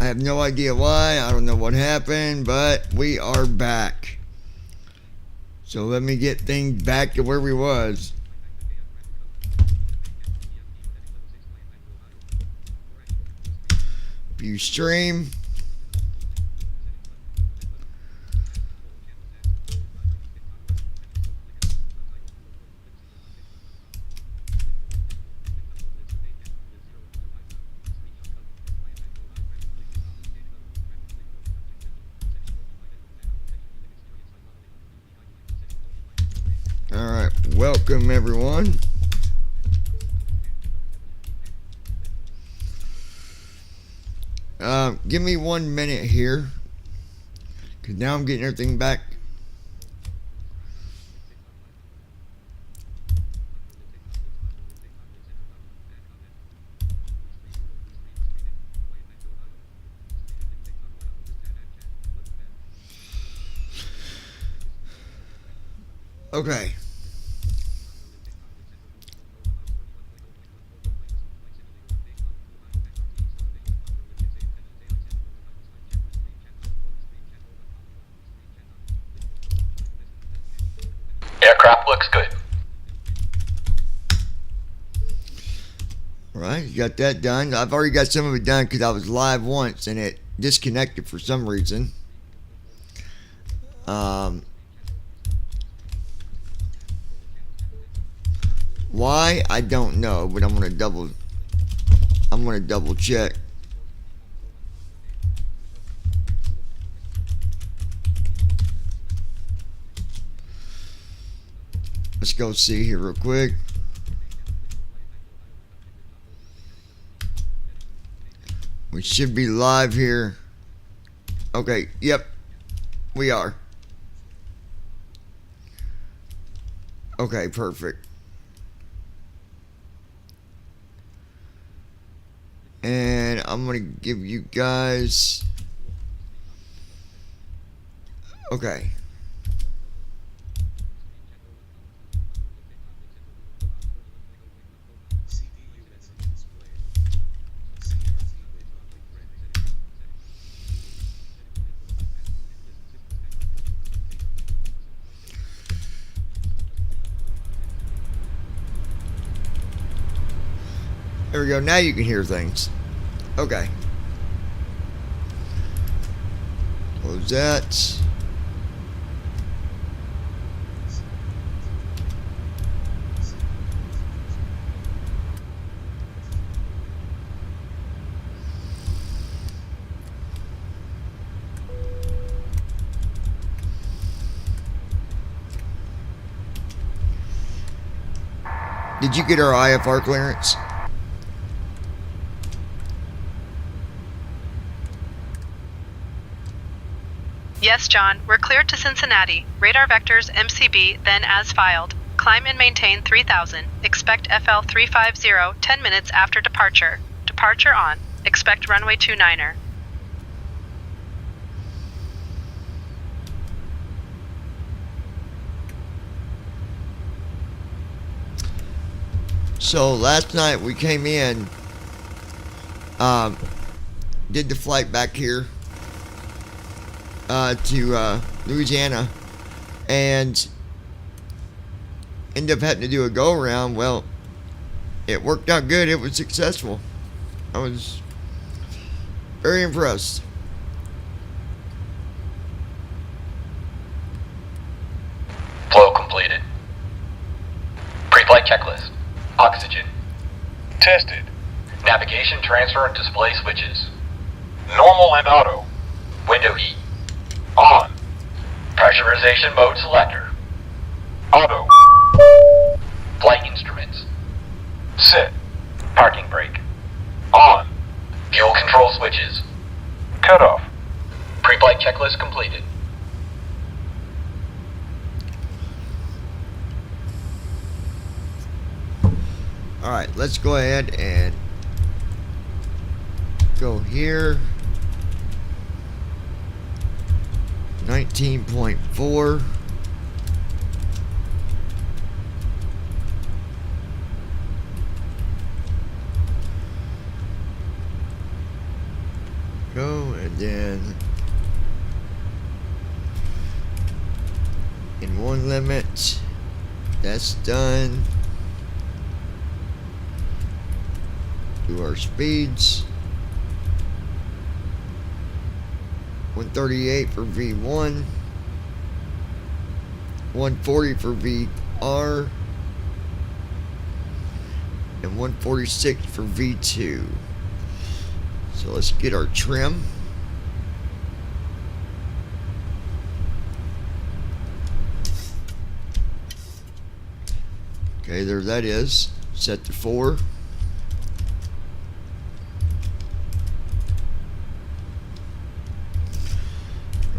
have no idea why. I don't know what happened, but we are back. So let me get things back to where we was. View stream. Alright, welcome everyone. Give me 1 minute here, because now I'm getting everything back. Okay. Aircraft looks good. Alright, you got that done. I've already got some of it done because I was live once and it disconnected for some reason. Why? I don't know, but I'm gonna double check. Let's go see here real quick. We should be live here. Okay, yep, we are. Okay, perfect. And I'm gonna give you guys. Okay. There we go. Now you can hear things. Okay. Close that. Did you get our IFR clearance? Yes, John. We're cleared to Cincinnati. Radar vectors MCB, then as filed. Climb and maintain 3000. Expect FL 350 10 minutes after departure. Departure on. Expect runway 29er. So last night we came in, did the flight back here to Louisiana, and ended up having to do a go around. Well, it worked out good. It was successful. I was very impressed. Flow completed. Pre-flight checklist. Oxygen. Tested. Navigation, transfer, and display switches. Normal and auto. Window heat. On. Pressurization mode selector. Auto. Flight instruments. Set. Parking brake. On. Fuel control switches. Cut off. Pre-flight checklist completed. Alright, let's go ahead and go here. 19.4. go, and then in one limit, that's done. Do our speeds. 138 for V1, 140 for VR, and 146 for V2. So let's get our trim. Okay, there that is. Set to 4.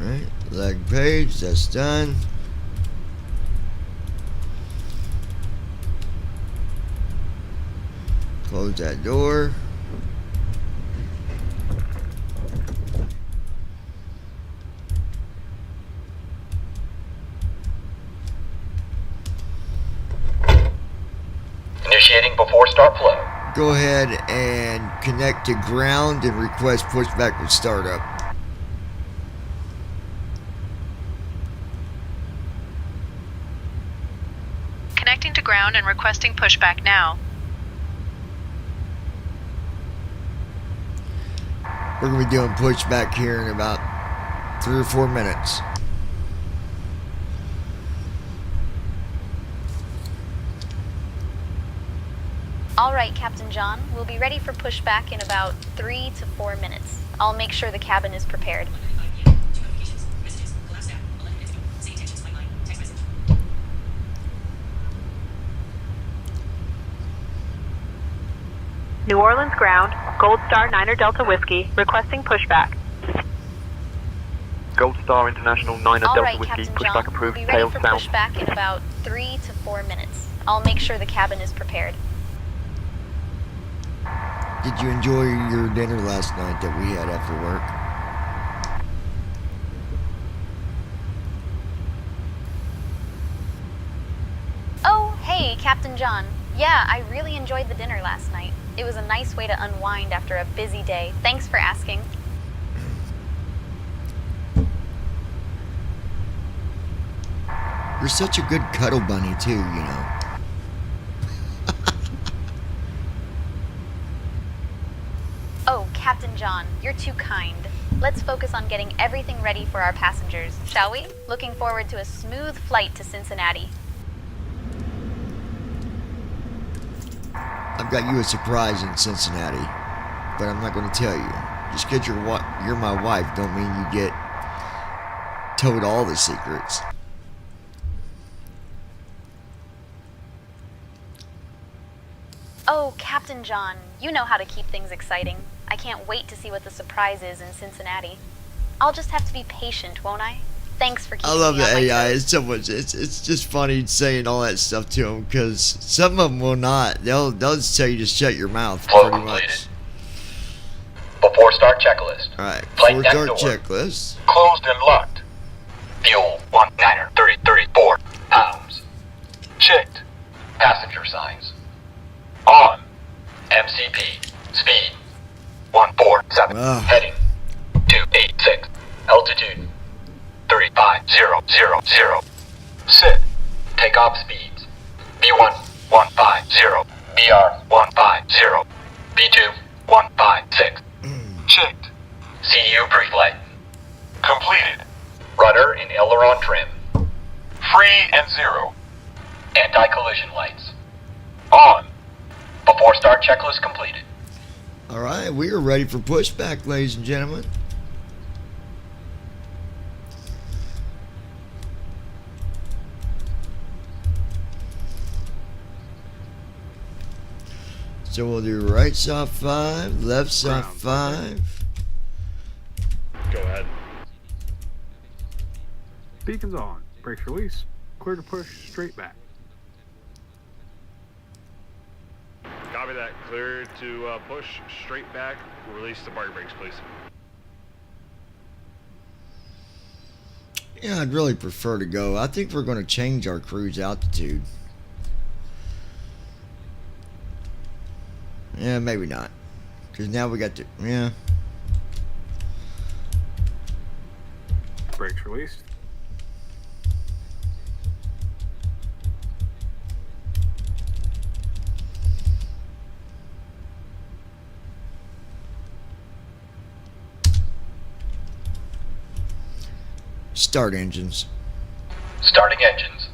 Alright, lag page, that's done. Close that door. Initiating before start flow. Go ahead and connect to ground and request pushback with startup. Connecting to ground and requesting pushback now. We're going to be doing pushback here in about 3 or 4 minutes. All right, Captain John. We'll be ready for pushback in about 3 to 4 minutes. I'll make sure the cabin is prepared. New Orleans ground, Gold Star Niner Delta Whiskey, requesting pushback. Gold Star International 9 All Delta right, Whiskey, Captain pushback John. approved, We'll be ready tail for south. pushback in about 3 to 4 minutes. I'll make sure the cabin is prepared. Did you enjoy your dinner last night that we had after work? Oh, hey, Captain John. Yeah, I really enjoyed the dinner last night. It was a nice way to unwind after a busy day. Thanks for asking. You're such a good cuddle bunny too, you know. Oh, Captain John, you're too kind. Let's focus on getting everything ready for our passengers, shall we? Looking forward to a smooth flight to Cincinnati. I've got you a surprise in Cincinnati, but I'm not going to tell you. Just because you're my wife don't mean you get told all the secrets. Oh, Captain John, you know how to keep things exciting. I can't wait to see what the surprise is in Cincinnati. I'll just have to be patient, won't I? Thanks for keeping I love me the on my AI. toes. It's so much. It's just funny saying all that stuff to them because some of them will not. They'll just tell you to shut your mouth Flow pretty completed. much. Before start checklist. All right, Flight full deck start door. checklist. Closed and locked. Fuel 19er 3034 pounds. Checked. Passenger signs. On. MCP. Speed 147. Ugh. Heading 286. Altitude 35000. Sit. Takeoff speeds. B1 150. BR 150. B2 156. Checked. CU pre-flight. Completed. Rudder and aileron trim. Free and zero. Anti-collision lights. On. Before start checklist completed. All right, we are ready for pushback, ladies and gentlemen. So we'll do right soft 5, left soft 5. Go ahead. Beacons on. Brakes release. Clear to push straight back. Copy that. Clear to push straight back. Release the parking brakes, please. Yeah, I'd really prefer to go. I think we're going to change our cruise altitude. Yeah, maybe not. Because now we got to, yeah. Brakes released. Start engines. Starting engines.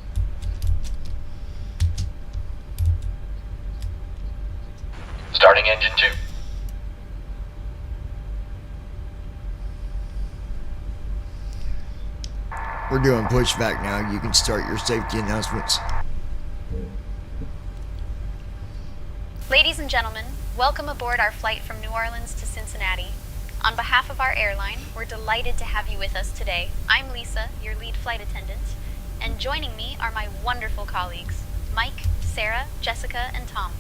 Starting engine 2. We're doing pushback now. You can start your safety announcements. Ladies and gentlemen, welcome aboard our flight from New Orleans to Cincinnati. On behalf of our airline, we're delighted to have you with us today. I'm Lisa, your lead flight attendant, and joining me are my wonderful colleagues, Mike, Sarah, Jessica, and Tom.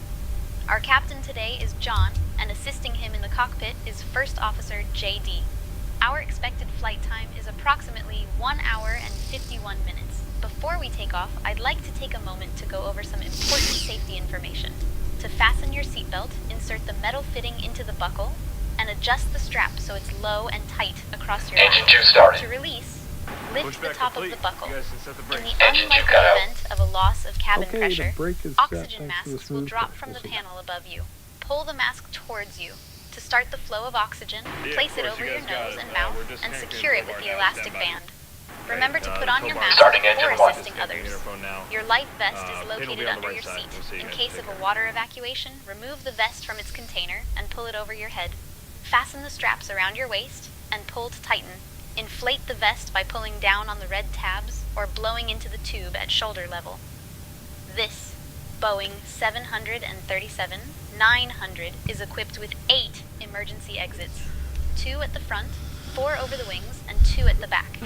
Our captain today is John, and assisting him in the cockpit is First Officer J.D. Our expected flight time is approximately 1 hour and 51 minutes. Before we take off, I'd like to take a moment to go over some important safety information. To fasten your seatbelt, insert the metal fitting into the buckle and adjust the strap so it's low and tight across your Engine back. 2 started. To release, lift the Pushback top complete. of the buckle. You guys can set the In brakes. the Engine 2 unlikely cut out. event of a loss of cabin Okay, pressure, the brake is set. oxygen Thanks for the masks will smooth drop from the practice. panel above you. Pull the mask towards you. To start the flow of oxygen, Yeah, place of it course, over you your guys got nose it. and We're mouth just and connecting secure it the with the bar now. elastic Stand by. band. Remember to put the on your tow mask Starting before engine 1. assisting Connecting others. interphone now. Your life vest is Pin will located be on the under right your side. seat. We'll see you In guys. case Take of a care. water evacuation, remove the vest from its container and pull it over your head. Fasten the straps around your waist and pull to tighten. Inflate the vest by pulling down on the red tabs or blowing into the tube at shoulder level. This Boeing 737-900 is equipped with 8 emergency exits. 2 at the front, 4 over the wings, and 2 at the back.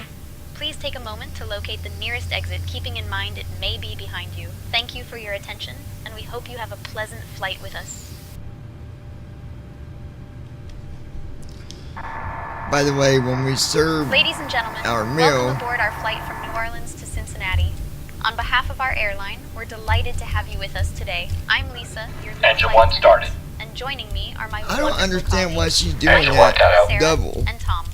Please take a moment to locate the nearest exit, keeping in mind it may be behind you. Thank you for your attention, and we hope you have a pleasant flight with us. By the way, when we serve Ladies and gentlemen, our meal, welcome aboard our flight from New Orleans to Cincinnati. On behalf of our airline, we're delighted to have you with us today. I'm Lisa, your lead Engine flight 1 attendant, started. and joining me are my I don't wonderful understand why colleagues, she's doing Engine 1 cut that out. Sarah double. and Tom.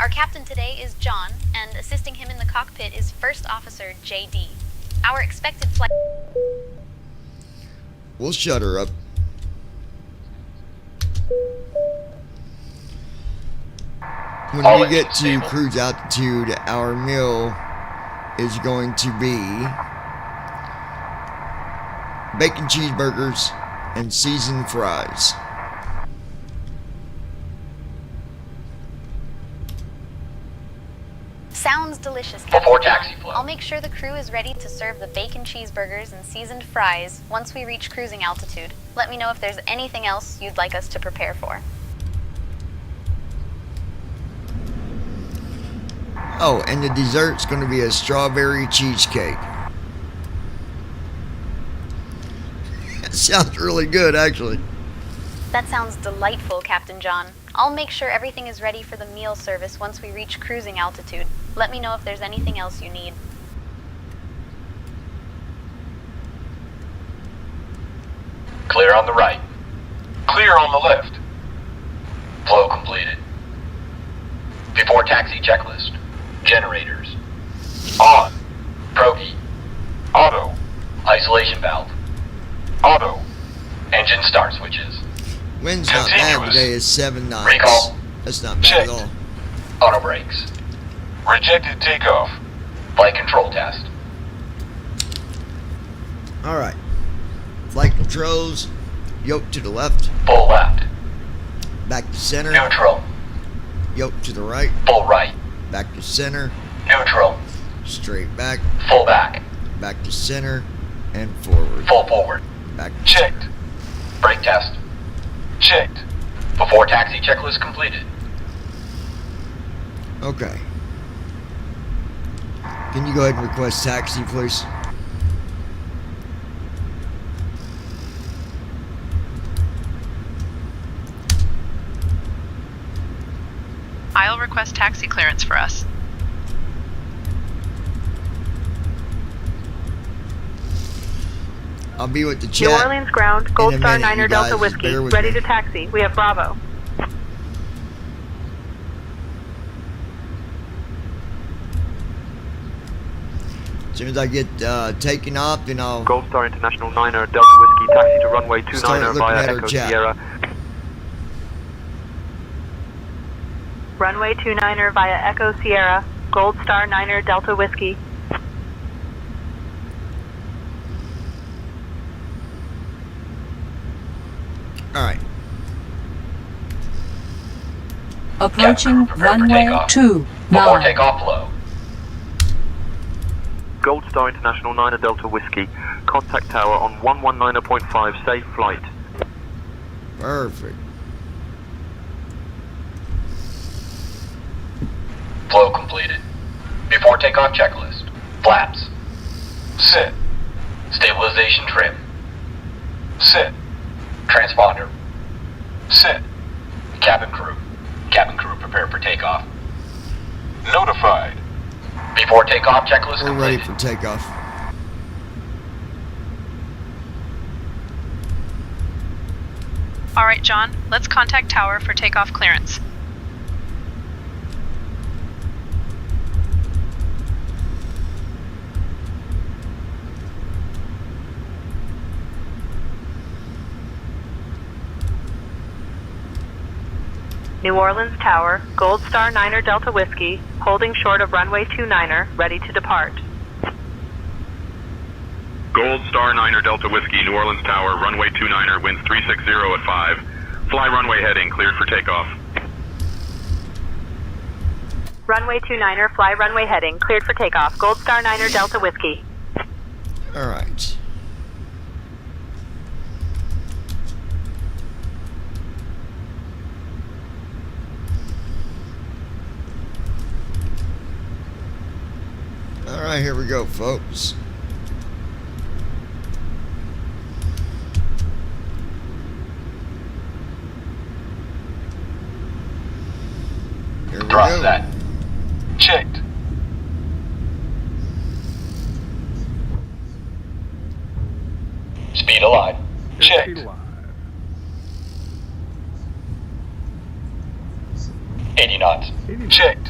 Our captain today is John, and assisting him in the cockpit is First Officer J.D. Our expected flight... We'll shut her up. When All we get engines to stable. cruise altitude, our meal is going to be bacon cheeseburgers and seasoned fries. Sounds delicious, Before Captain taxi John. flow. I'll make sure the crew is ready to serve the bacon cheeseburgers and seasoned fries once we reach cruising altitude. Let me know if there's anything else you'd like us to prepare for. Oh, and the dessert's going to be a strawberry cheesecake. That sounds really good, actually. That sounds delightful, Captain John. I'll make sure everything is ready for the meal service once we reach cruising altitude. Let me know if there's anything else you need. Clear on the right. Clear on the left. Flow completed. Before taxi checklist. Generators. On. Progi. Auto. Isolation valve. Auto. Engine start switches. Wind's not bad Continuous. today. It's 7 knots. Recall. That's not bad Checked. at all. Auto brakes. Rejected takeoff. Flight control test. Alright. Flight controls. Yoke to the left. Full left. Back to center. Neutral. Yoke to the right. Full right. Back to center. Neutral. Straight back. Full back. Back to center. And forward. Full forward. Back to Checked. Brake test. Checked. Before taxi checklist completed. Okay. Can you go ahead and request taxi, please? I'll request taxi clearance for us. I'll be with the chat. New Orleans ground, Gold in a Star minute, Niner you Delta guys. Whiskey, Bear with ready me. to taxi. We have Bravo. soon as I get taken off, then I'll Gold Star International 9er Delta Whiskey, taxi to runway 29er start looking via at our Echo chat. Sierra. Runway 29er via Echo Sierra, Gold Star 9er Delta Whiskey. All right. Approaching Prepare for runway takeoff. 2 Before 9. takeoff, flow. Gold Star International 9er Delta Whiskey, contact tower on 119.5, safe flight. Perfect. Flow completed. Before takeoff checklist. Flaps. Sit. Stabilization trim. Sit. Transponder. Sit. Cabin crew. Cabin crew prepare for takeoff. Notified. Before takeoff checklist We're ready complete. for takeoff. All right, John, let's contact tower for takeoff clearance. New Orleans Tower, Gold Star 9er Delta Whiskey, holding short of runway 29er, ready to depart. Gold Star 9er Delta Whiskey, New Orleans Tower, runway 29er, winds 360 at 5. Fly runway heading, cleared for takeoff. Runway 29er, fly runway heading, cleared for takeoff. Gold Star 9er Delta Whiskey. All right. All right, here we go, folks. Here we Thrust go. set. Checked. Speed alive. Checked. 80 knots. Checked.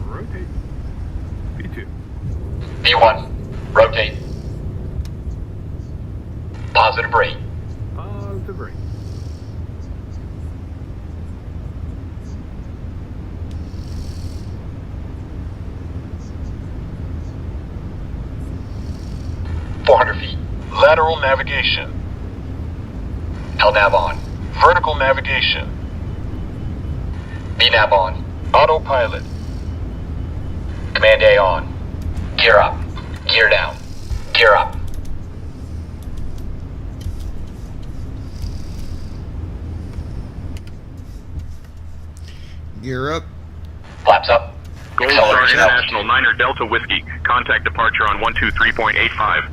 Rotate. P2. V1. Rotate. Positive rate. Positive rate. .400 feet. Lateral navigation. LNAV on. Vertical navigation. VNAV on. Autopilot. Command A on. Gear up. Gear down. Gear up. Gear up. Flaps up. Gold Star Acceleration International 9er Delta Whiskey, contact departure on 123.85.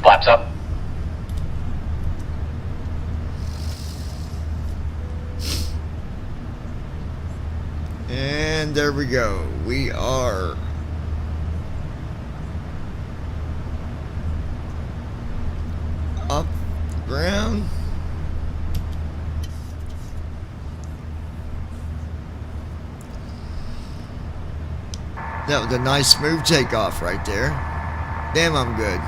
Flaps up. And there we go. We are up the ground. That was a nice smooth takeoff right there. Damn, I'm good.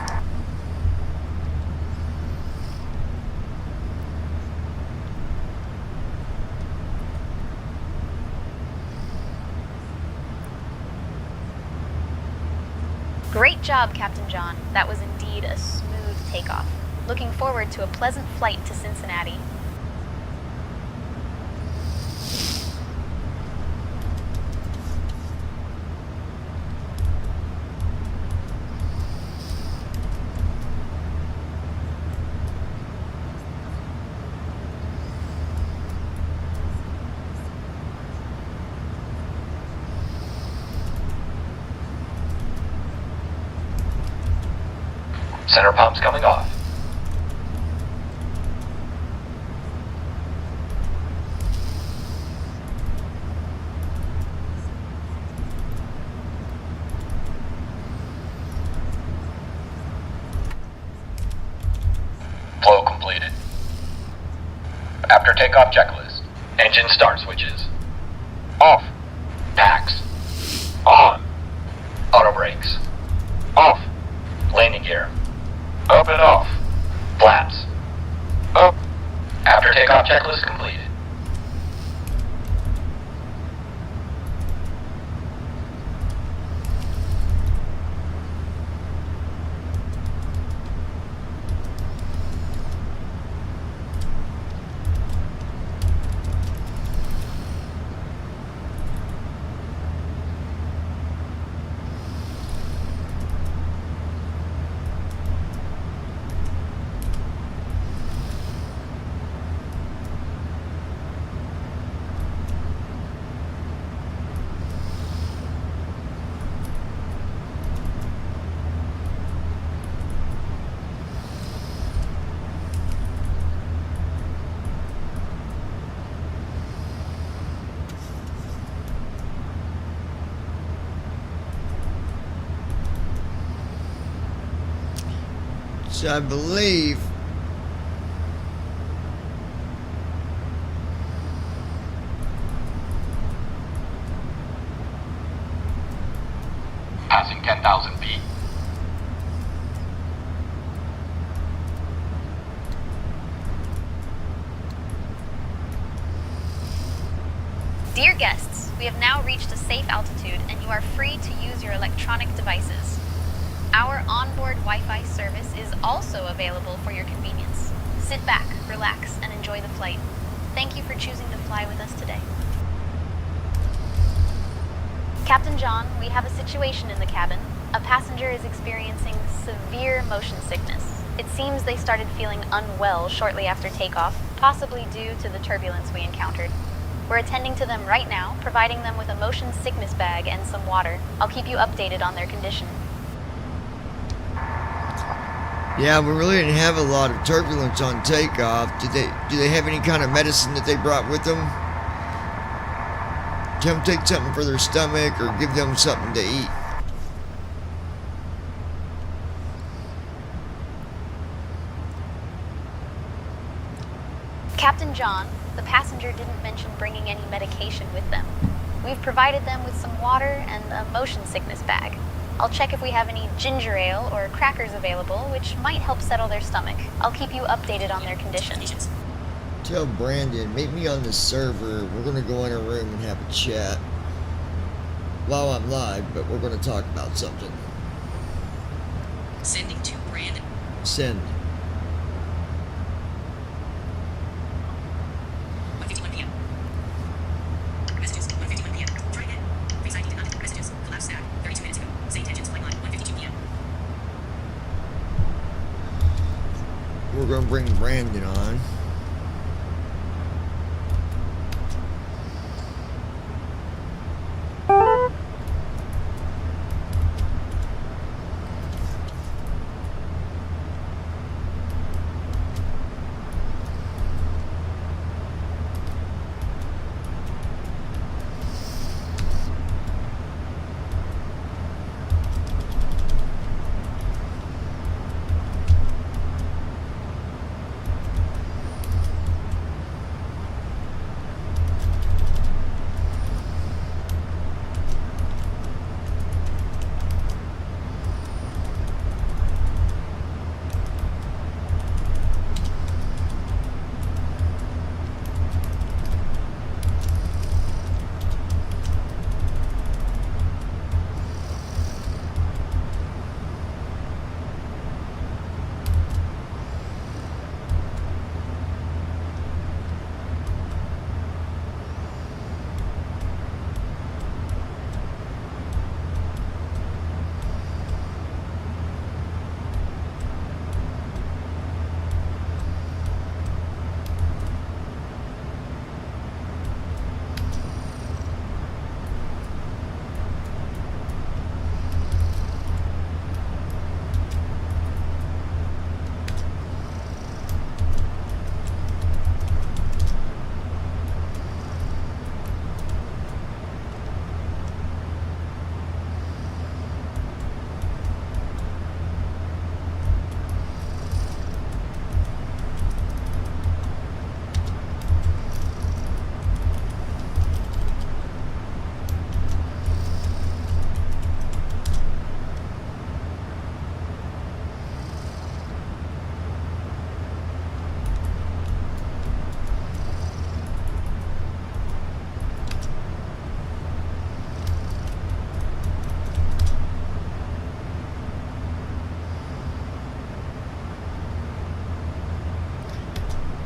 Great job, Captain John. That was indeed a smooth takeoff. Looking forward to a pleasant flight to Cincinnati. Center pumps coming off. After takeoff checklist. Engine start switches. Off. Packs. On. Auto brakes. Off. Landing gear. Up and off. Flaps. Up. After takeoff checklist completed. So I believe Passing 10,000 feet. Dear guests, we have now reached a safe altitude and you are free to use your electronic devices. Our onboard Wi-Fi service is also available for your convenience. Sit back, relax, and enjoy the flight. Thank you for choosing to fly with us today. Captain John, we have a situation in the cabin. A passenger is experiencing severe motion sickness. It seems they started feeling unwell shortly after takeoff, possibly due to the turbulence we encountered. We're attending to them right now, providing them with a motion sickness bag and some water. I'll keep you updated on their condition. yeah, we really didn't have a lot of turbulence on takeoff. Do they have any kind of medicine that they brought with them? Tell them to take something for their stomach or give them something to eat. Captain John, the passenger didn't mention bringing any medication with them. We've provided them with some water and a motion sickness bag. I'll check if we have any ginger ale or crackers available, which might help settle their stomach. I'll keep you updated on their condition. Tell Brandon, meet me on the server. We're gonna go in a room and have a chat. While I'm live, but we're gonna talk about something. Sending to Brandon. Send. 1:51 p.m. Messages, 1:51 p.m. Try again. Face ID denied. Messages, collapse stack, 32 minutes ago. Say intentions, flight line, 1:52 p.m. We're gonna bring Brandon on.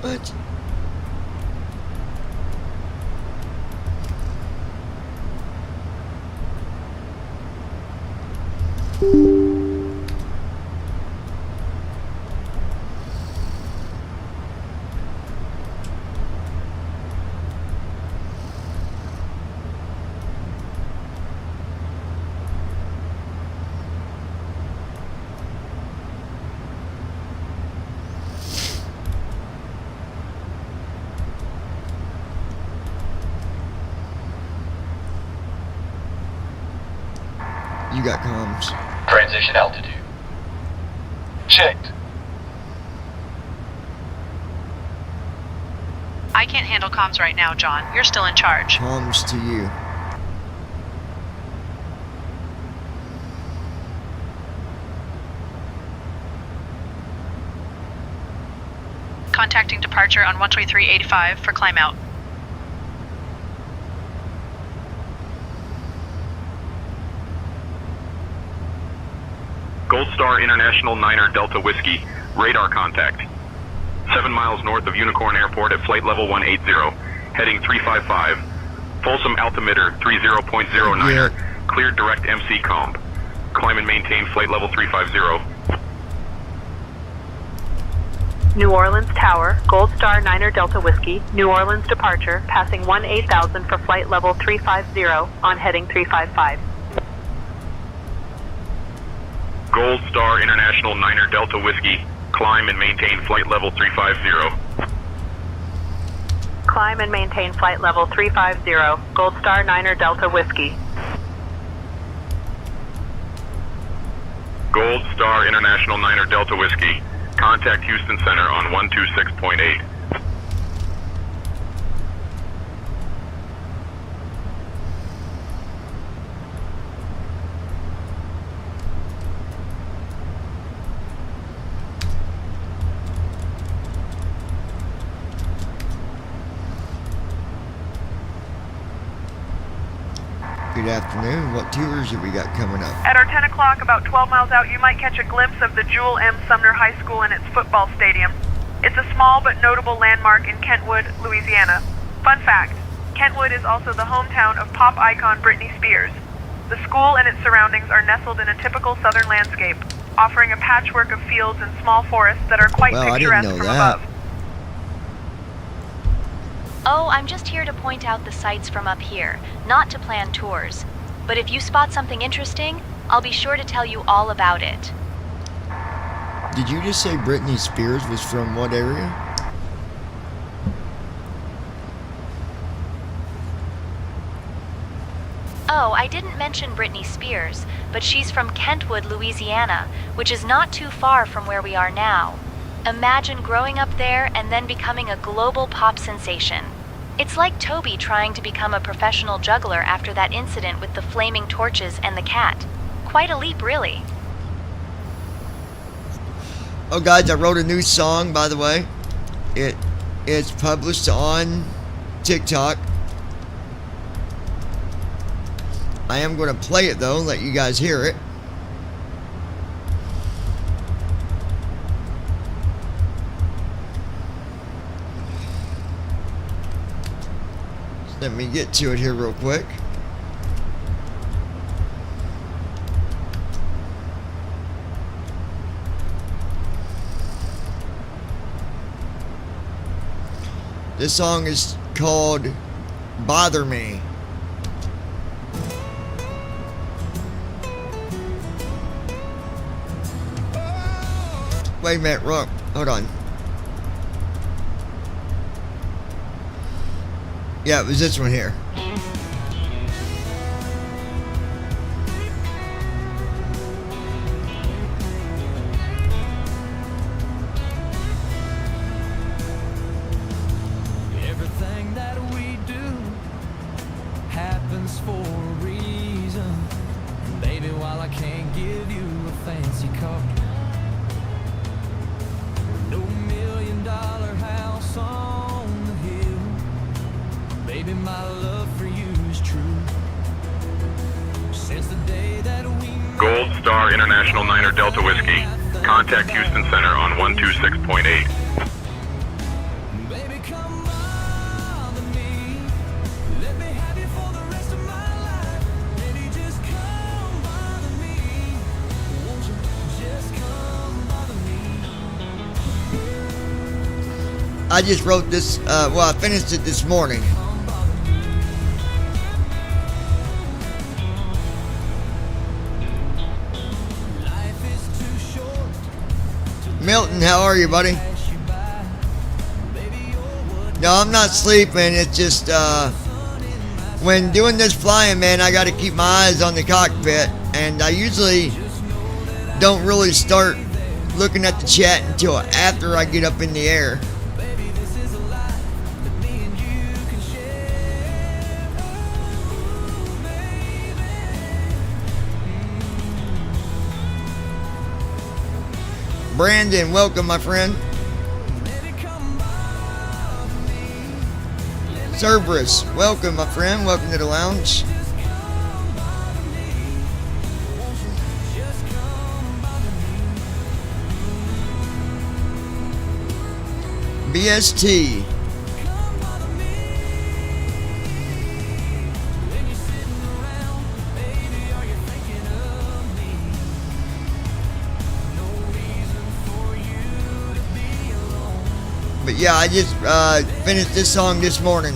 What? You got comms. Transition altitude. Checked. I can't handle comms right now, John. You're still in charge. Comms to you. Contacting departure on 123.85 for climb out. Gold Star International 9er Delta Whiskey, radar contact. 7 miles north of Unicorn Airport at flight level 180, heading 355. Folsom altimeter 30.09er, Yeah. cleared direct MC comp. Climb and maintain flight level 350. New Orleans Tower, Gold Star 9er Delta Whiskey, New Orleans departure, passing 18,000 for flight level 350 on heading 355. Gold Star International 9er Delta Whiskey, climb and maintain flight level 350. Climb and maintain flight level 350, Gold Star 9er Delta Whiskey. Gold Star International 9er Delta Whiskey, contact Houston Center on 126.8. Good afternoon. What tours have we got coming up? At our 10 o'clock, about 12 miles out, you might catch a glimpse of the Jewel M. Sumner High School and its football stadium. It's a small but notable landmark in Kentwood, Louisiana. Fun fact, Kentwood is also the hometown of pop icon Britney Spears. The school and its surroundings are nestled in a typical southern landscape, offering a patchwork of fields and small forests that are quite Well, I didn't picturesque know from that. above. Oh, I'm just here to point out the sights from up here, not to plan tours. But if you spot something interesting, I'll be sure to tell you all about it. Did you just say Britney Spears was from what area? Oh, I didn't mention Britney Spears, but she's from Kentwood, Louisiana, which is not too far from where we are now. Imagine growing up there and then becoming a global pop sensation. It's like Toby trying to become a professional juggler after that incident with the flaming torches and the cat. Quite a leap, really. Oh, guys, I wrote a new song, by the way. It's published on TikTok. I am going to play it, though, and let you guys hear it. Let me get to it here real quick. This song is called Bother Me. Wait a minute, wrong. Hold on. Yeah, it was this one here. Everything that we do happens for a reason. And baby, while I can't give you a fancy car, no $1 million house on the hill, baby, my love for you is true. Since the day that we Gold Star International 9er Delta Whiskey, contact Houston Center on 126.8. I just wrote this, well, I finished it this morning. Milton, how are you, buddy? No, I'm not sleeping. It's just, when doing this flying, man, I got to keep my eyes on the cockpit. And I usually don't really start looking at the chat until after I get up in the air. Brandon, welcome, my friend. Cerberus, welcome, my friend. Welcome to the lounge. BST. But yeah, I just finished this song this morning.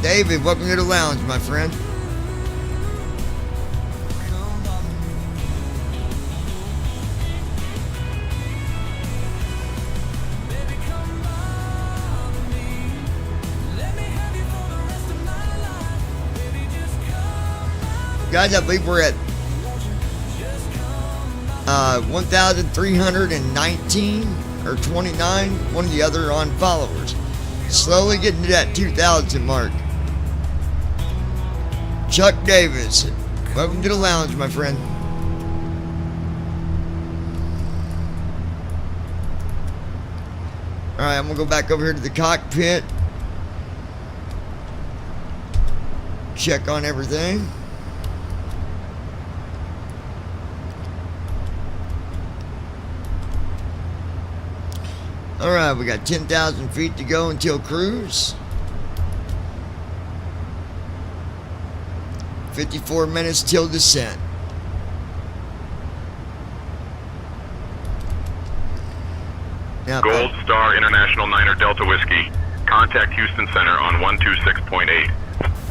David, welcome to the lounge, my friend. Guys, I believe we're at 1,319 or 29, one or the other, on followers. Slowly getting to that 2,000 mark. Chuck Davis, welcome to the lounge, my friend. Alright, I'm going to go back over here to the cockpit. Check on everything. Alright, we got 10,000 feet to go until cruise. 54 minutes till descent. Now, Gold Star International 9er Delta Whiskey. Contact Houston Center on 126.8.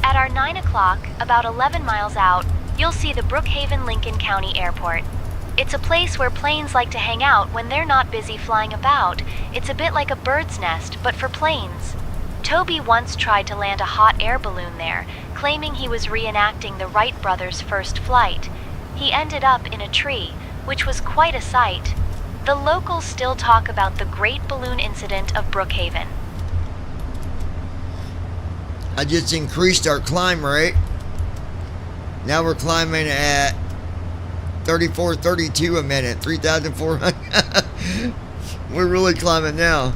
At our 9 o'clock, about 11 miles out, you'll see the Brookhaven Lincoln County Airport. It's a place where planes like to hang out when they're not busy flying about. It's a bit like a bird's nest, but for planes. Toby once tried to land a hot air balloon there, claiming he was reenacting the Wright brothers' first flight. He ended up in a tree, which was quite a sight. The locals still talk about the Great Balloon Incident of Brookhaven. I just increased our climb rate. Now we're climbing at 34-32 a minute, 3,400. We're really climbing now.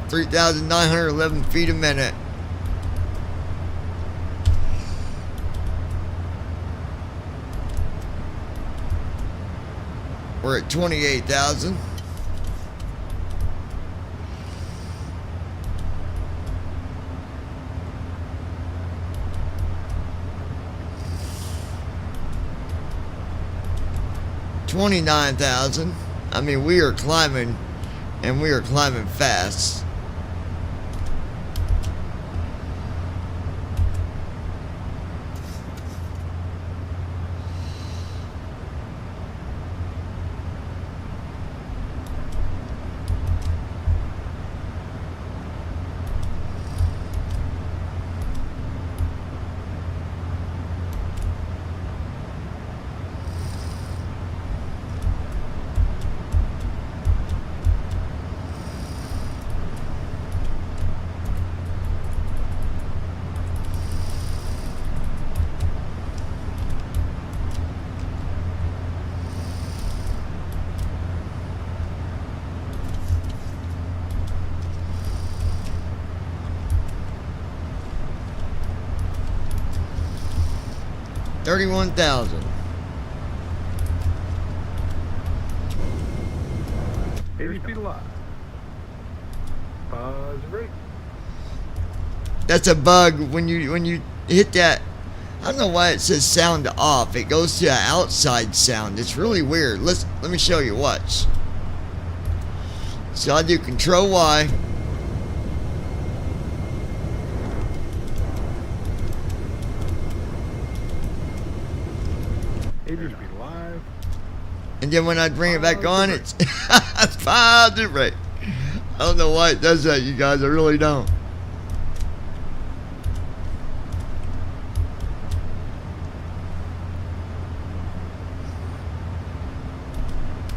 3,911 feet a minute. We're at 28,000. $29,000. I mean, we are climbing, and we are climbing fast. 31,000. Airspeed alive. Pause break. That's a bug when you hit that. I don't know why it says sound off. It goes to an outside sound. It's really weird. Let me show you. Watch. So I do Control Y. Airspeed alive. And then when I bring it back on, it's positive rate. I don't know why it does that, you guys. I really don't.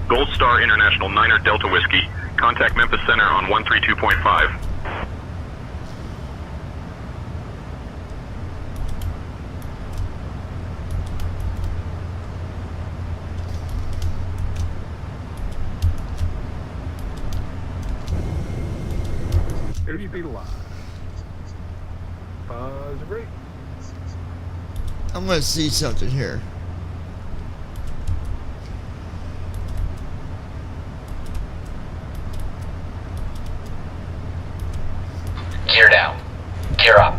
Gold Star International 9er Delta Whiskey. Contact Memphis Center on 132.5. Airspeed alive. Pause break. I'm gonna see something here. Gear down. Gear up.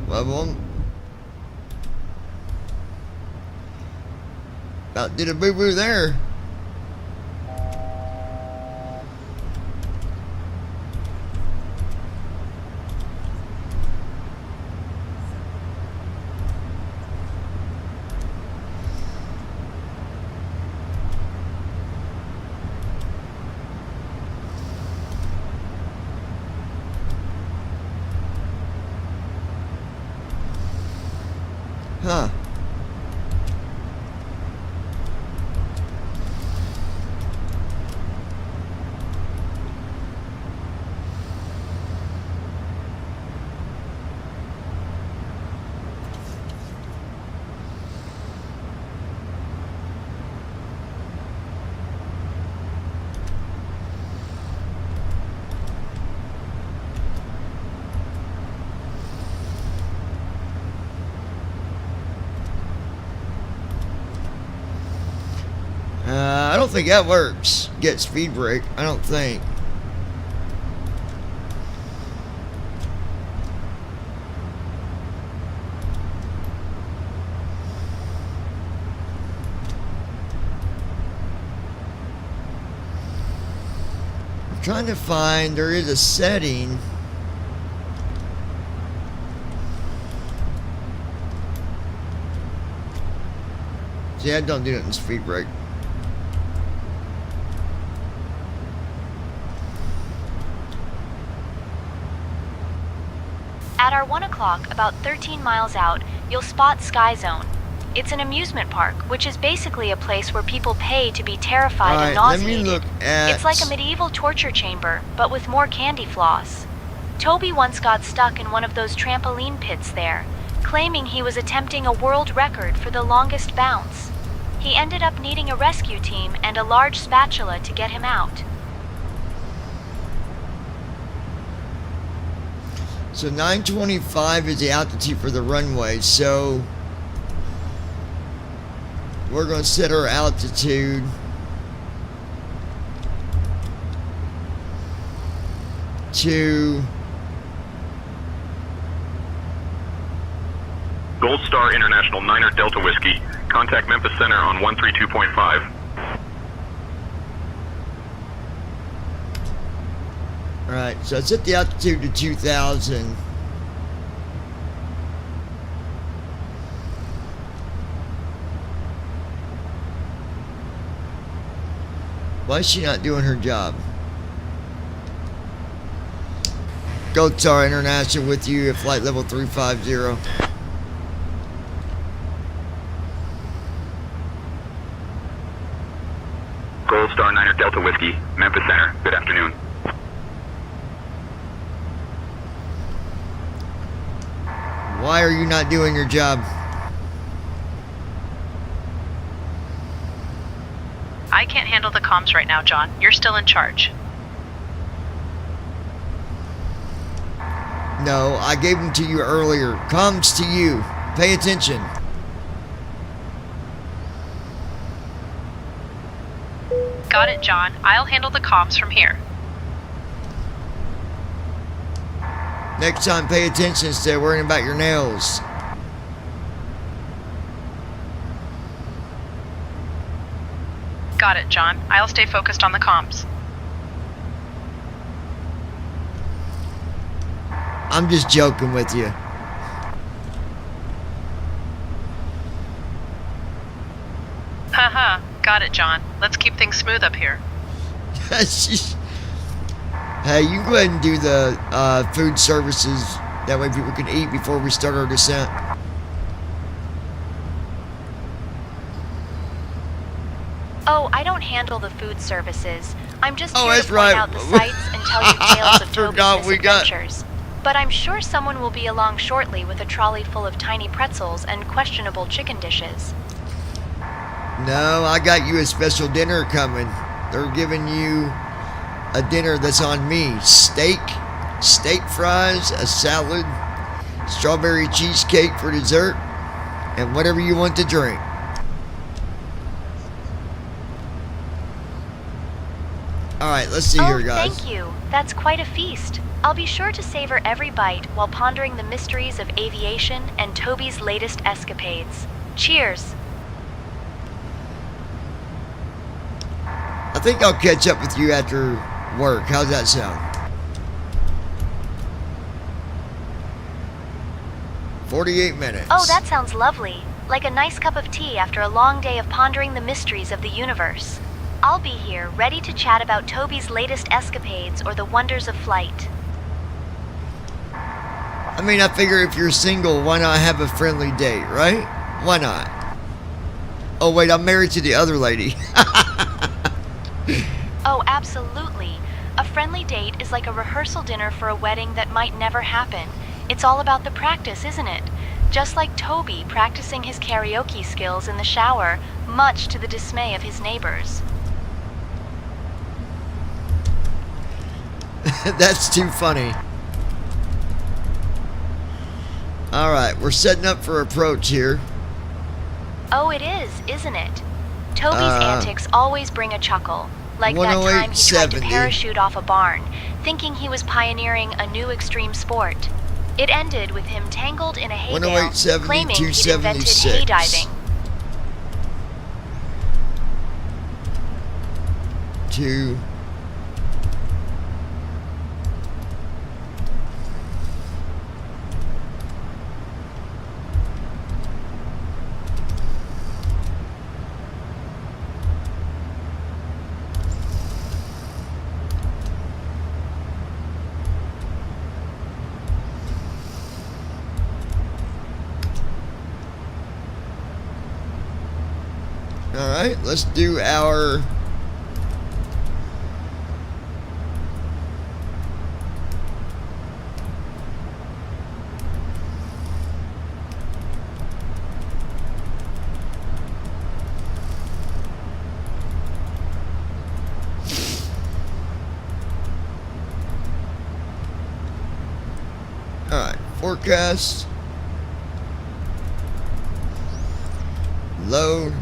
Well, about did a boo-boo there. Huh. I don't think that works. Get speed brake. I don't think. I'm trying to find. There is a setting. See, I don't do it in speed brake. At our 1 o'clock, about 13 miles out, you'll spot Sky Zone. It's an amusement park, which is basically a place where people pay to be terrified and Alright, let me nauseated. look at... It's like a medieval torture chamber, but with more candy floss. Toby once got stuck in one of those trampoline pits there, claiming he was attempting a world record for the longest bounce. He ended up needing a rescue team and a large spatula to get him out. So 925 is the altitude for the runway, so we're going to set our altitude to Gold Star International 9er Delta Whiskey. Contact Memphis Center on 132.5. Alright, so set the altitude to 2,000. Why is she not doing her job? Gold Star International with you at flight level 350. Gold Star 9er Delta Whiskey. Memphis Center. Good afternoon. Why are you not doing your job? I can't handle the comms right now, John. You're still in charge. No, I gave them to you earlier. Comms to you. Pay attention. Got it, John. I'll handle the comms from here. Next time, pay attention instead of worrying about your nails. Got it, John. I'll stay focused on the comms. I'm just joking with you. Haha. Got it, John. Let's keep things smooth up here. Hey, you go ahead and do the food services. That way people can eat before we start our descent. Oh, I don't handle the food services. I'm just Oh, here that's to point right. out the sights and tell you tales of Forgot Toby's we got- misadventures. But I'm sure someone will be along shortly with a trolley full of tiny pretzels and questionable chicken dishes. No, I got you a special dinner coming. They're giving you a dinner that's on me. Steak fries, a salad, strawberry cheesecake for dessert, and whatever you want to drink. Alright, let's see here, guys. Thank you. That's quite a feast. I'll be sure to savor every bite while pondering the mysteries of aviation and Toby's latest escapades. Cheers. I think I'll catch up with you after work. How's that sound? 48 minutes. Oh, that sounds lovely. Like a nice cup of tea after a long day of pondering the mysteries of the universe. I'll be here, ready to chat about Toby's latest escapades or the wonders of flight. I mean, I figure if you're single, why not have a friendly date, right? Why not? Oh, wait, I'm married to the other lady. Oh, absolutely. A friendly date is like a rehearsal dinner for a wedding that might never happen. It's all about the practice, isn't it? Just like Toby practicing his karaoke skills in the shower, much to the dismay of his neighbors. That's too funny. Alright, we're setting up for approach here. Oh, it is, isn't it? Toby's antics always bring a chuckle. Like that time he tried to 108.70. parachute off a barn, thinking he was pioneering a new extreme sport. It ended with him tangled in a hay bale, 108.70, claiming he'd invented 276. hay diving. 2. Alright, let's do our Alright, forecast. Load.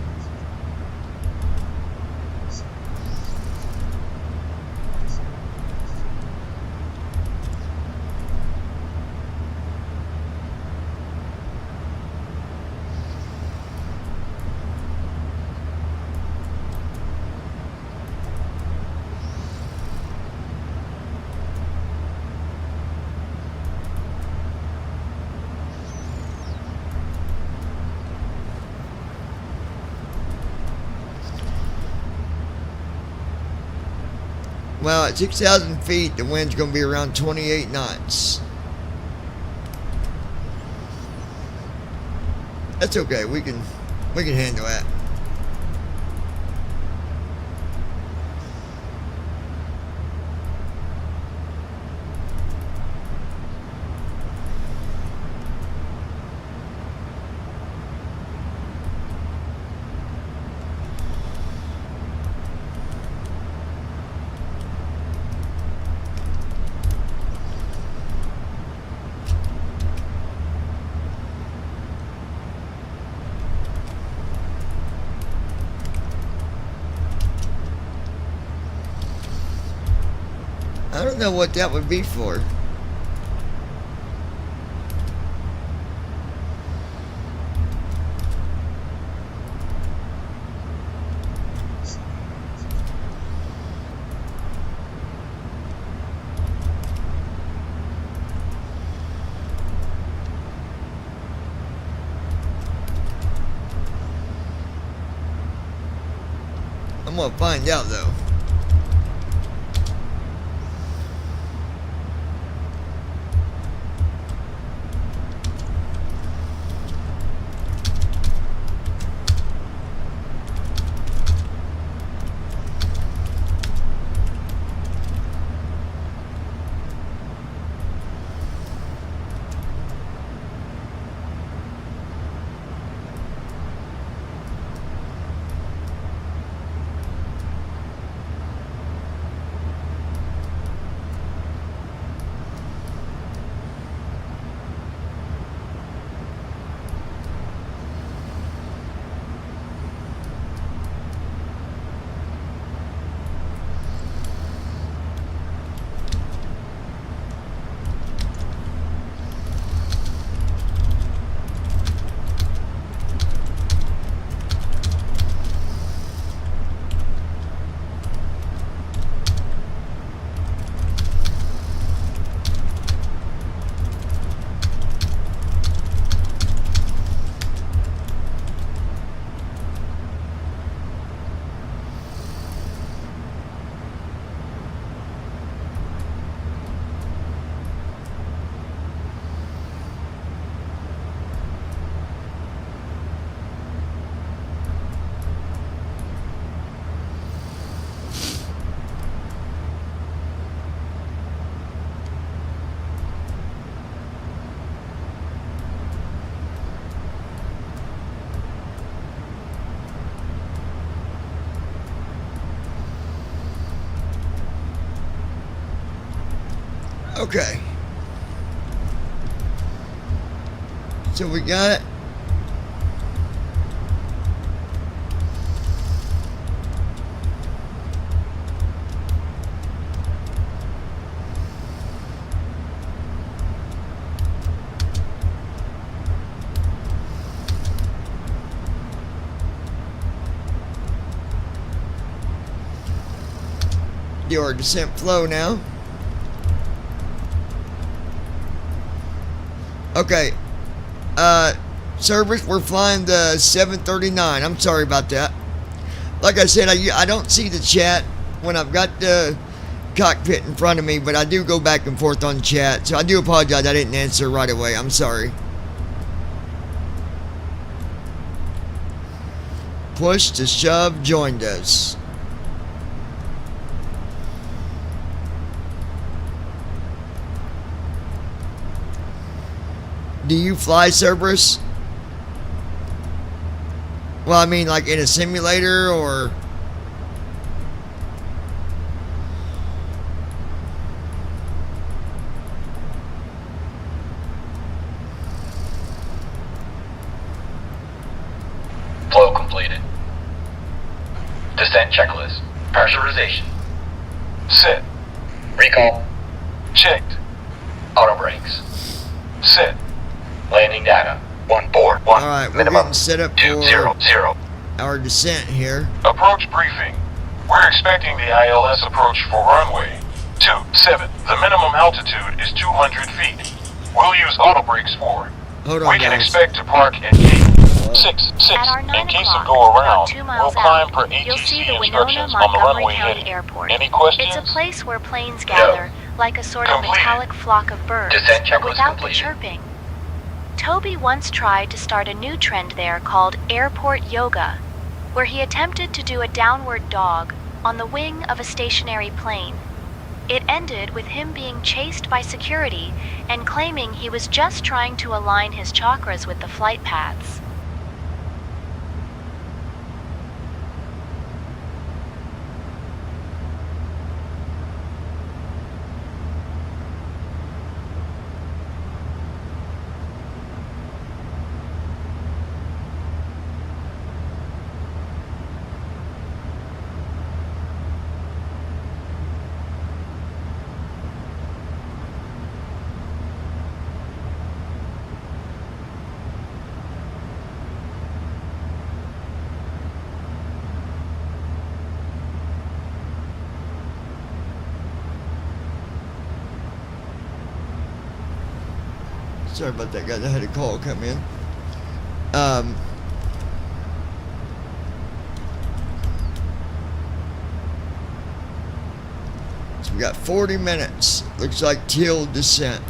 Well, at 6,000 feet, the wind's going to be around 28 knots. That's okay. We can handle that. don't know what that would be for. I'm gonna find out though. Okay. So we got it. Do our descent flow now. Okay, Cerberus, we're flying the 739. I'm sorry about that. Like I said, I don't see the chat when I've got the cockpit in front of me, but I do go back and forth on chat, so I do apologize I didn't answer right away. I'm sorry. Push to shove joined us. Do you fly Cerberus? Well, I mean, like in a simulator or... Flow completed. Descent checklist. Pressurization. Set. Recall. Checked. Auto brakes. Set. Landing data. 141. Alright, we're Minimum getting set up for 200. our descent here. Approach briefing. We're expecting the ILS approach for runway 27. The minimum altitude is 200 feet. We'll use auto brakes for. Hold on, We can guys. expect to park at gate 6. At our 9 In case o'clock, of go about around, 2 we'll miles climb out, per you'll see ATC the Winona instructions on the Montgomery runway County heading. Airport. Any questions? It's a place where planes gather, like a sort of Completed. metallic flock of birds, Descent but checklist without the completed. chirping. Toby once tried to start a new trend there called airport yoga, where he attempted to do a downward dog on the wing of a stationary plane. It ended with him being chased by security and claiming he was just trying to align his chakras with the flight paths. Sorry about that, guys. I had a call come in. So we got 40 minutes. Looks like till descent.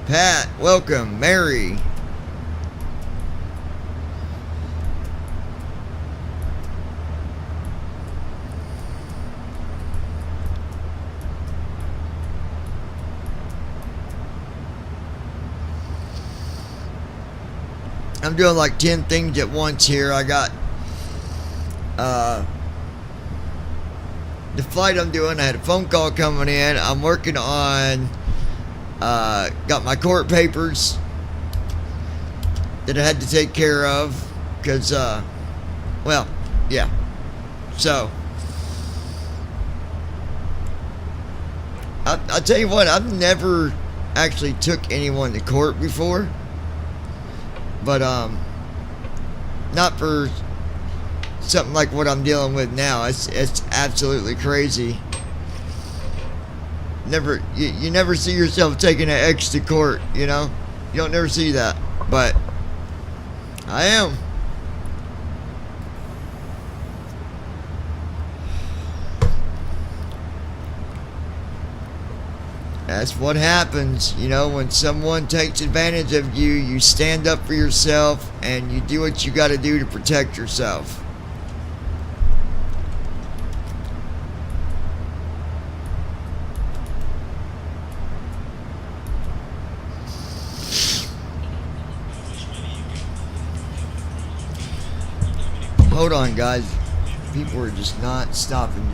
Pat, welcome. Mary. I'm doing like 10 things at once here. I got the flight I'm doing. I had a phone call coming in. I'm working on got my court papers that I had to take care of because well, yeah. So I'll tell you what, I've never actually took anyone to court before. But not for something like what I'm dealing with now. It's absolutely crazy. You never see yourself taking an ex to court, you know? You don't never see that. But I am. That's what happens, you know, when someone takes advantage of you, you stand up for yourself and you do what you got to do to protect yourself. Hold on, guys. People are just not stopping.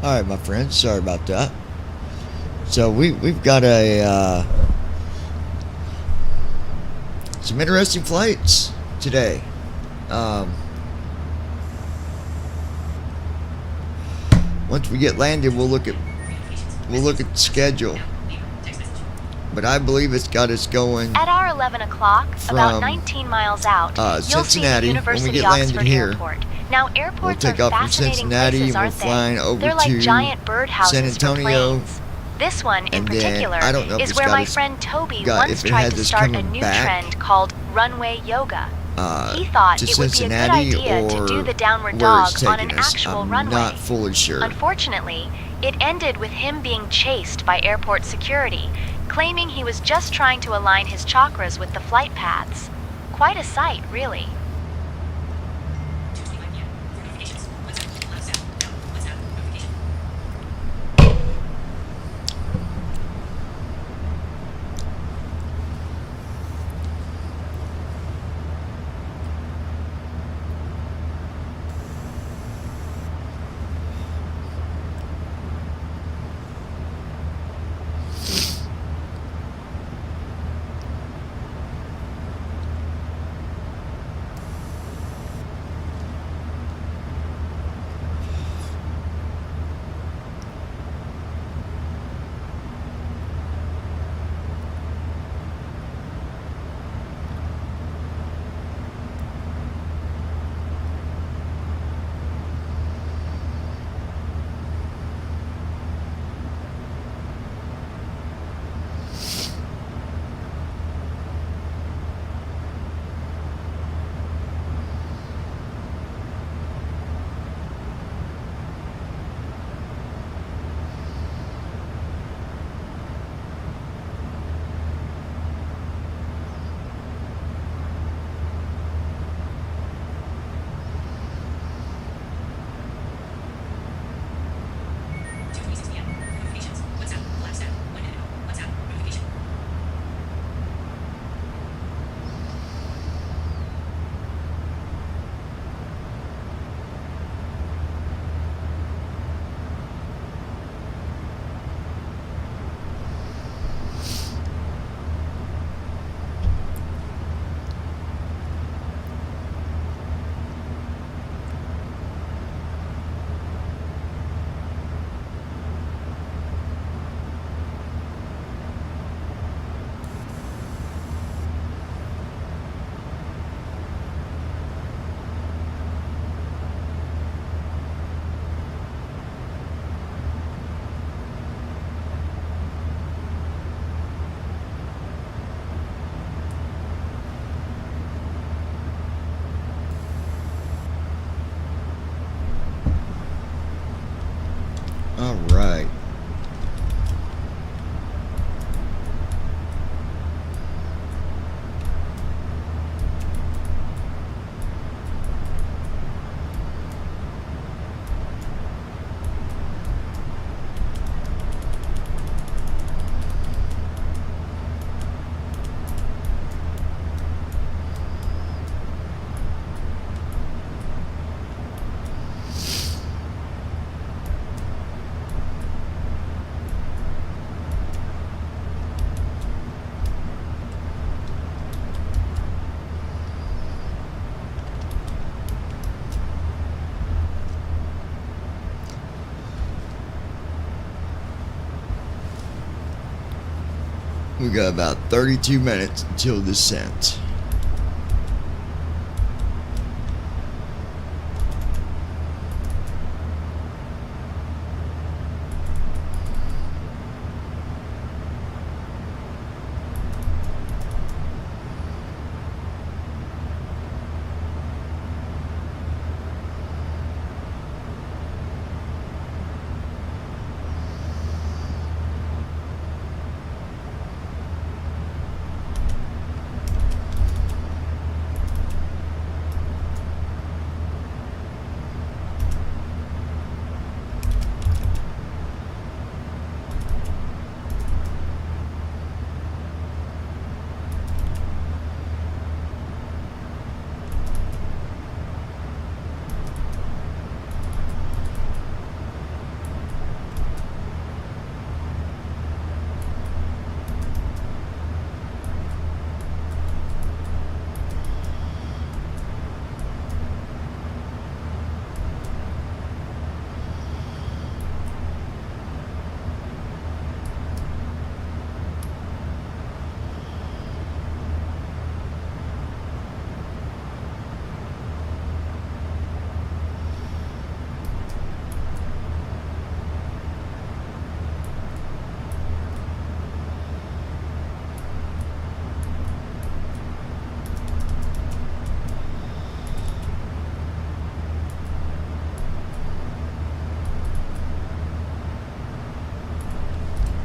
Alright, my friends, sorry about that. So we've got a some interesting flights today. Once we get landed, we'll look at the schedule. But I believe it's got us going At our 11 o'clock, about from 19 miles out, you'll see Cincinnati, University when we get landed Oxford here. Airport. Now, airports We'll take are off from fascinating Cincinnati, places, we're aren't flying they? over They're like to giant birdhouses San Antonio, for planes. This one, in and then, particular, I don't know if is it's where got my us- friend Toby got- once if it tried has to us start a coming new back, trend called runway yoga. He thought to it would be a good Cincinnati idea to or do the downward where it's dog on an taking us. actual I'm runway. not fully sure. Unfortunately, it ended with him being chased by airport security, claiming he was just trying to align his chakras with the flight paths. quite a sight, really. 2:25 p.m. For notifications, WhatsApp, live stat, now, WhatsApp, notification. All right. We got about 32 minutes until descent.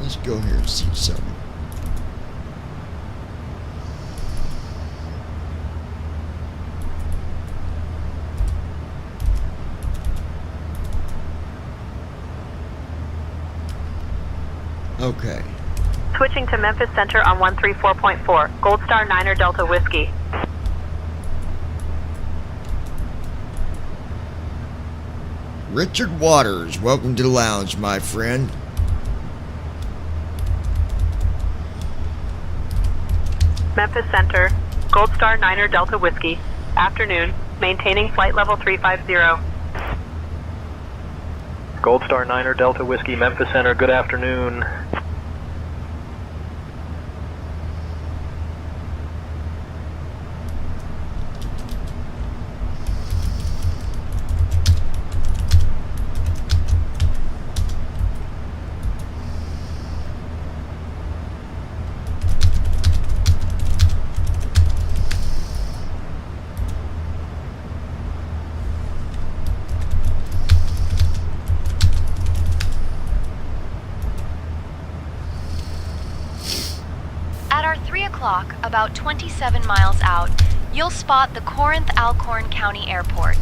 Let's go here and see something. Okay. Switching to Memphis Center on 134.4. Gold Star 9er Delta Whiskey. Richard Waters, welcome to the lounge, my friend. Memphis Center. Gold Star 9er Delta Whiskey. Afternoon. Maintaining flight level 350. Gold Star 9er Delta Whiskey, Memphis Center, good afternoon. At our 3 o'clock, about 27 miles out, you'll spot the Corinth Alcorn County Airport.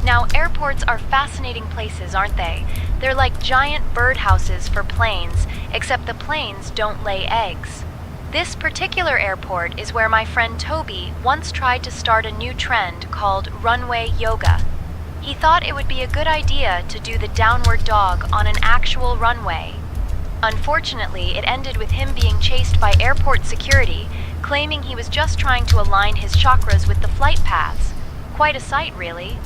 Now, airports are fascinating places, aren't they? They're like giant birdhouses for planes, except the planes don't lay eggs. This particular airport is where my friend Toby once tried to start a new trend called runway yoga. He thought it would be a good idea to do the downward dog on an actual runway. Unfortunately, it ended with him being chased by airport security, claiming he was just trying to align his chakras with the flight paths. Quite a sight, really.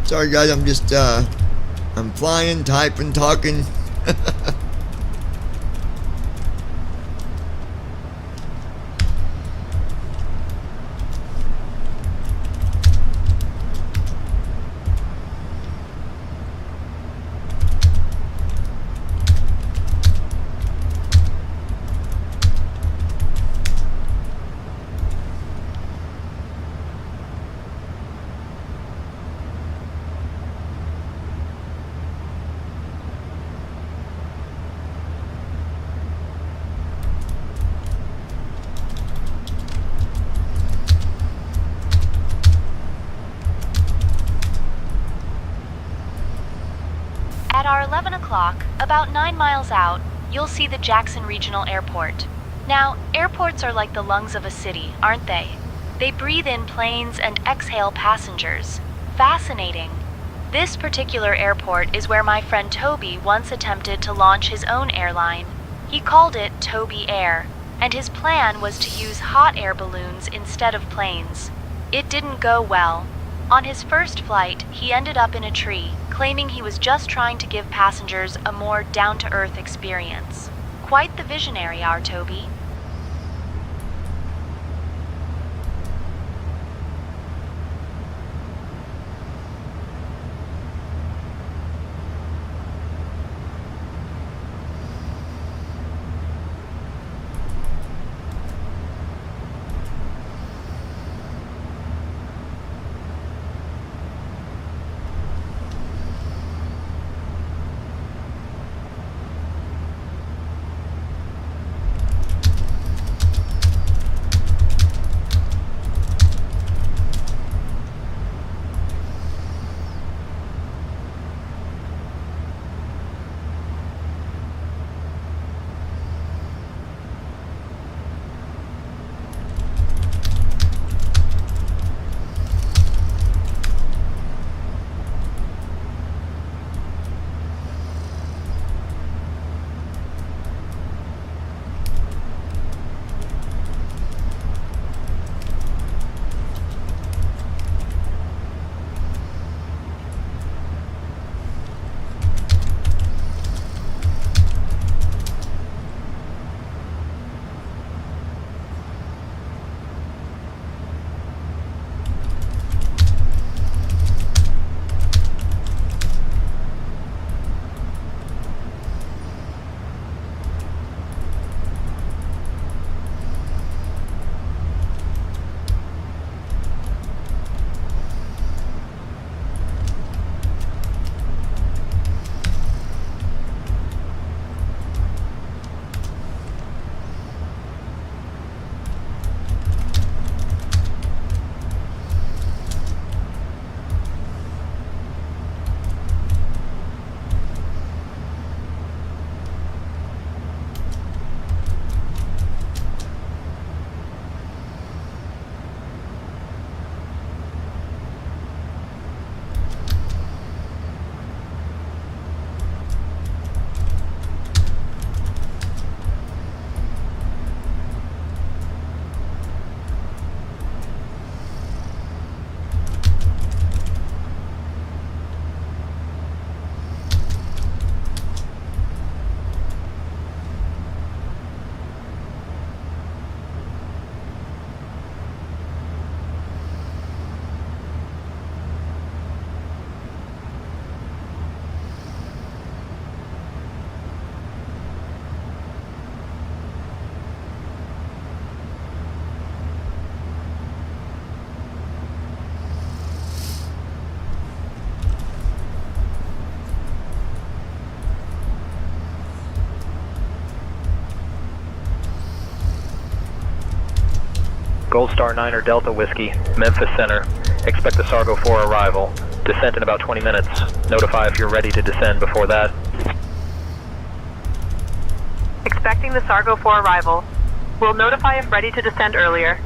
Sorry guys, I'm just I'm flying, typing, talking. At our 11 o'clock, about 9 miles out, you'll see the Jackson Regional Airport. Now, airports are like the lungs of a city, aren't they? They breathe in planes and exhale passengers. Fascinating. This particular airport is where my friend Toby once attempted to launch his own airline. He called it Toby Air, and his plan was to use hot air balloons instead of planes. It didn't go well. On his first flight, he ended up in a tree, claiming he was just trying to give passengers a more down-to-earth experience. Quite the visionary, our Toby. Gold Star 9 or Delta Whiskey, Memphis Center. Expect the Sargo 4 arrival. Descent in about 20 minutes. Notify if you're ready to descend before that. Expecting the Sargo 4 arrival. We'll notify if ready to descend earlier.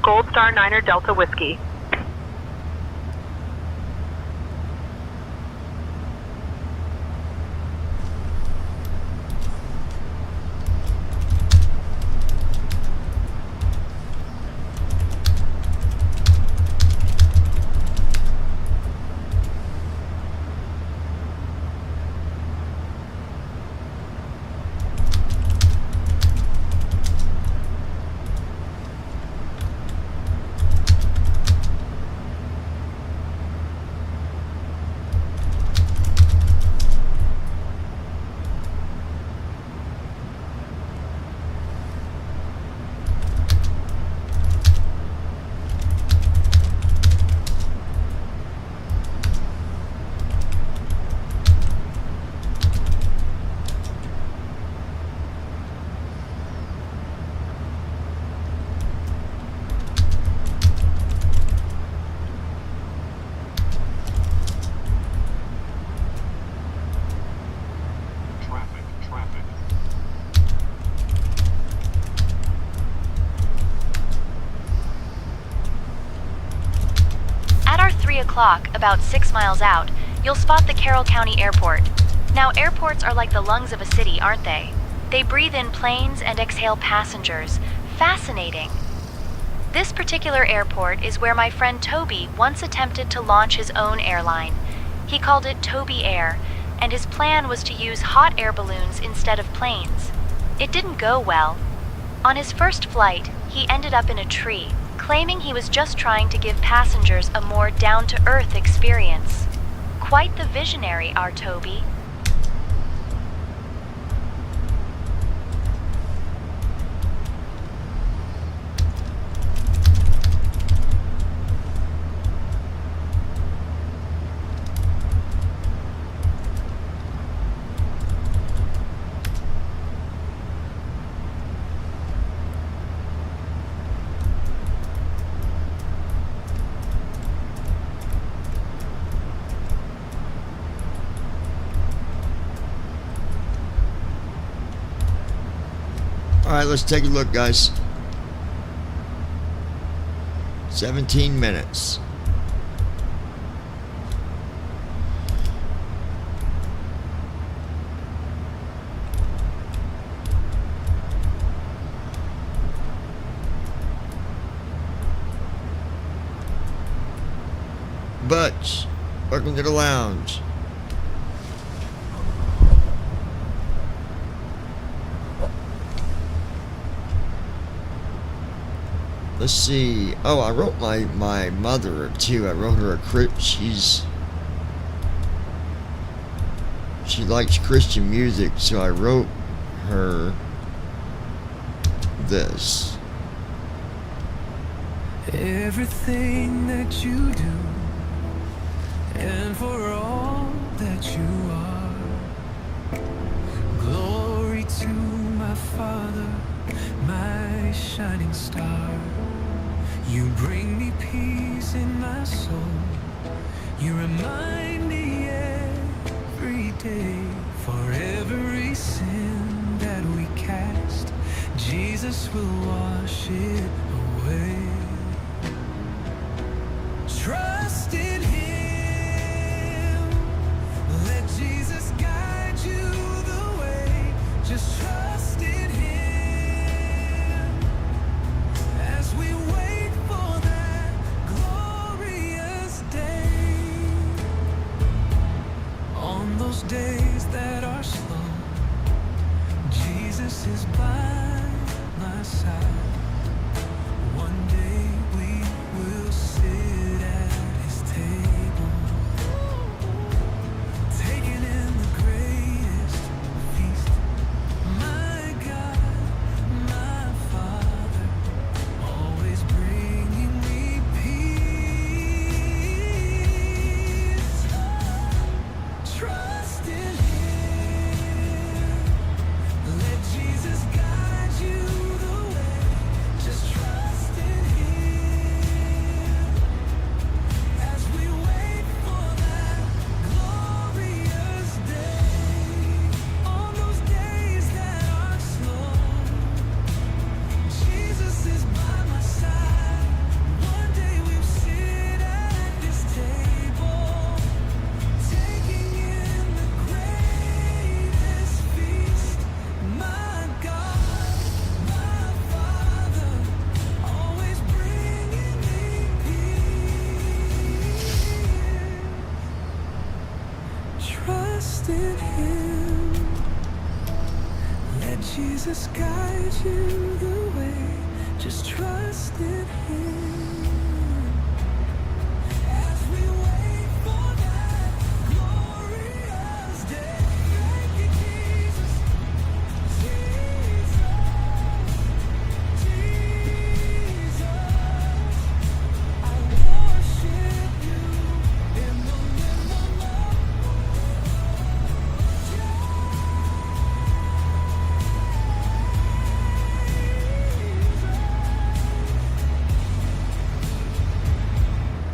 Gold Star 9er Delta Whiskey. o'clock, about 6 miles out, you'll spot the Carroll County Airport. Now, airports are like the lungs of a city, aren't they? They breathe in planes and exhale passengers. Fascinating. This particular airport is where my friend Toby once attempted to launch his own airline. He called it Toby Air, and his plan was to use hot air balloons instead of planes. It didn't go well. On his first flight, he ended up in a tree, claiming he was just trying to give passengers a more down-to-earth experience. Quite the visionary, our Toby. Alright, let's take a look, guys. 17 minutes. Butch, welcome to the lounge. Let's see. Oh, I wrote my mother too. I wrote her a she likes Christian music, so I wrote her this. Everything that you do, and for all that you are, glory to my Father, my shining star. You bring me peace in my soul. You remind me every day, for every sin that we cast, Jesus will wash it away. Trust in Him. Let Jesus guide you the way. Just trust in Him as we wait for that glorious day. On those days that are slow, Jesus is by my side. One day we will sit at His table, taking in the greatest feast. My God, my Father, always bringing me peace. Trust in Him. Let Jesus guide you the way. Just trust in Him as we wait for that glorious day. On those days that are slow, Jesus is by my side. One day we'll sit at His table, taking in the greatest feast. My God, my Father, always bringing me peace. Trust in Him. Let Jesus guide you the way. Just trust in Him as we wait for that glorious day. Thank you, Jesus. Jesus, Jesus, I worship you in the middle of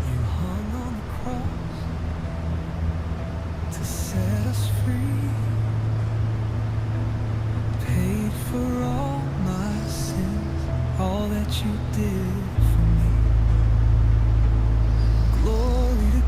You hung on the cross to set us free, paid for all my sins, all that you did for me. Glory to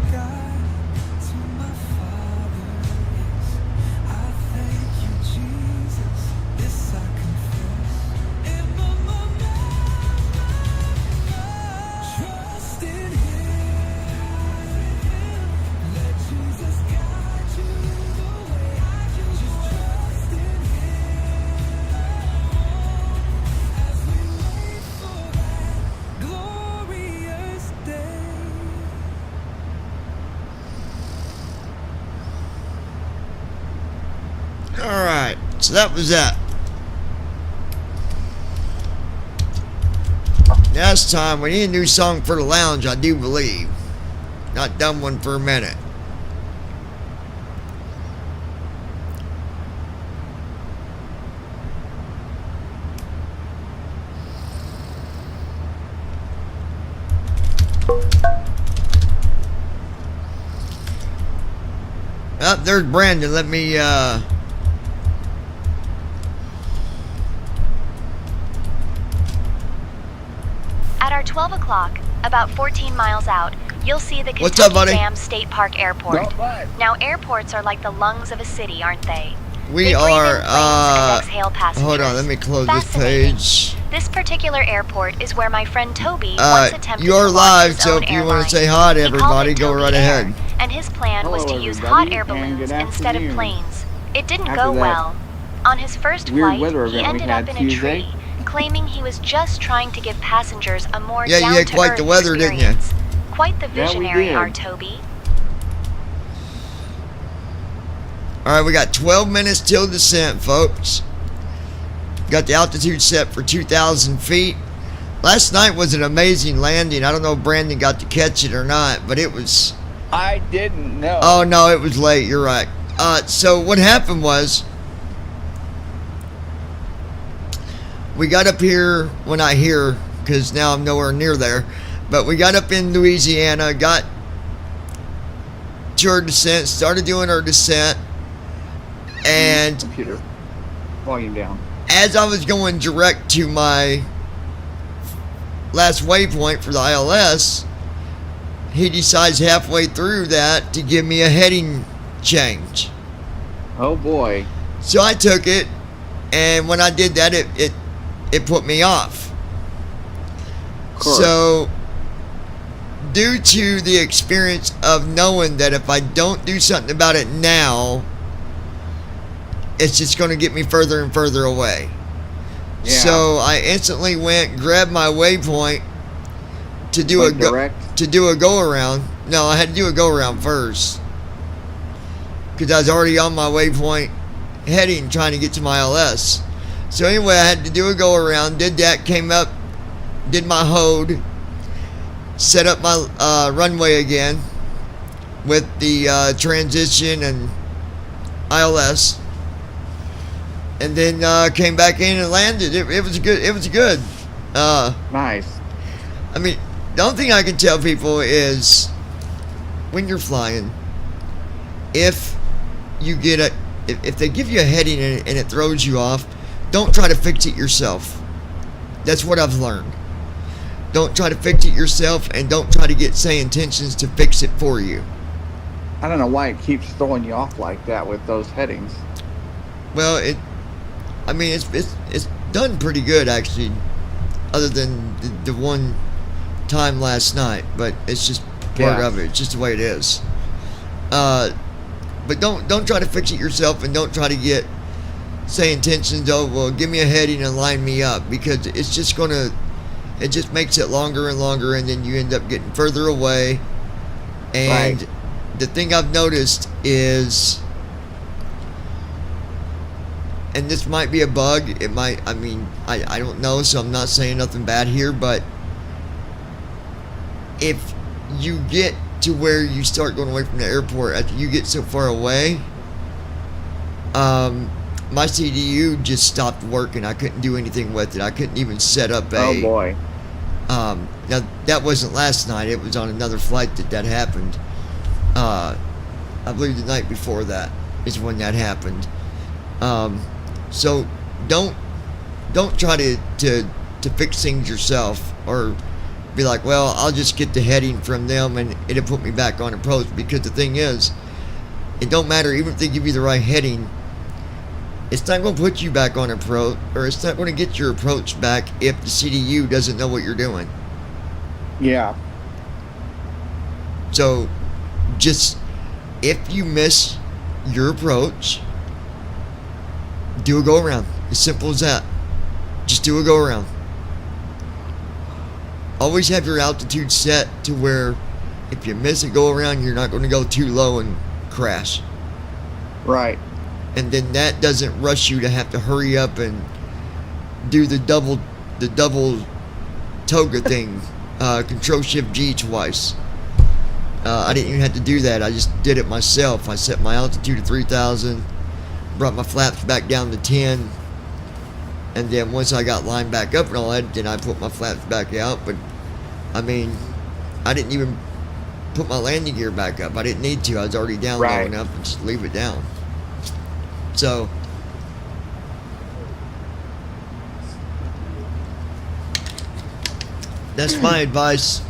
So that was that. Now it's time. We need a new song for the lounge, I do believe. Not done one for a minute. Oh, there's Brandon. Let me, At our 12 o'clock, about 14 miles out, you'll see the What's up, Kentucky buddy? Dam State Park Airport. Not bad. Now, airports are like the lungs of a city, aren't they? we They breathe are, in planes and exhale passengers. hold on, let me close this Fascinating. page. This particular airport is where my friend Toby once attempted You're to launch live, his so own if you want airline. to say hi to He called everybody, it go Toby right Air, ahead. and his plan was Hello, to use everybody, hot air and balloons good instead of afternoon. planes. It didn't After go that well. On his first weird flight, weather he event we ended had up in a Tuesday. tree, claiming he was just trying to give passengers a more Yeah, you had down-to-earth quite the weather, didn't you? experience. Quite the Yeah, we visionary, did. our Toby. Alright, we got 12 minutes till descent, folks. Got the altitude set for 2,000 feet. Last night was an amazing landing. I don't know if Brandon got to catch it or not, but it was... I didn't know. Oh, no, it was late. You're right. So what happened was... we got up here, well, not here, because now I'm nowhere near there. But we got up in Louisiana, got to our descent, started doing our descent. And Computer. Volume down. as I was going direct to my last waypoint for the ILS, he decides halfway through that to give me a heading change. Oh boy. So I took it, and when I did that, it put me off. course. So, due to the experience of knowing that if I don't do something about it now, it's just going to get me further and further away. Yeah. So I instantly went, grabbed my waypoint to do Went direct? a go around. No, I had to do a go around first because I was already on my waypoint heading, trying to get to my LS. So anyway, I had to do a go around. Did that, came up, did my hold, set up my runway again with the transition and ILS. And then came back in and landed. It was good. It was good. Nice. I mean, the only thing I can tell people is when you're flying, if you get if they give you a heading and it throws you off, don't try to fix it yourself. That's what I've learned. Don't try to fix it yourself, and don't try to get say intentions to fix it for you. I don't know why it keeps throwing you off like that with those headings. Well, I mean, it's done pretty good actually, other than the one time last night. But it's just part Yeah. of it. It's just the way it is. But don't try to fix it yourself, and don't try to say intentions. Oh well, give me a heading and line me up, because it's just gonna. It just makes it longer and longer, and then you end up getting further away. And Right. the thing I've noticed is, and this might be a bug, it might, I mean, I don't know, so I'm not saying nothing bad here, but if you get to where you start going away from the airport, after you get so far away, my CDU just stopped working. I couldn't do anything with it. I couldn't even set up a... Oh boy. Now, that wasn't last night. It was on another flight that happened. I believe the night before that is when that happened. So don't try to fix things yourself, or be like, well, I'll just get the heading from them and it'll put me back on approach. Because the thing is, it don't matter, even if they give you the right heading, it's not going to put you back on approach, or it's not going to get your approach back if the CDU doesn't know what you're doing. Yeah. So just, if you miss your approach, do a go around. As simple as that. Just do a go around. Always have your altitude set to where if you miss a go around, you're not going to go too low and crash. Right. and then that doesn't rush you to have to hurry up and do the double toga thing, Control Shift G twice. I didn't even have to do that. I just did it myself. I set my altitude to 3,000, brought my flaps back down to 10, and then once I got lined back up and all that, then I put my flaps back out. But I mean, I didn't even put my landing gear back up. I didn't need to. I was already down low enough and just leave it down. So that's my advice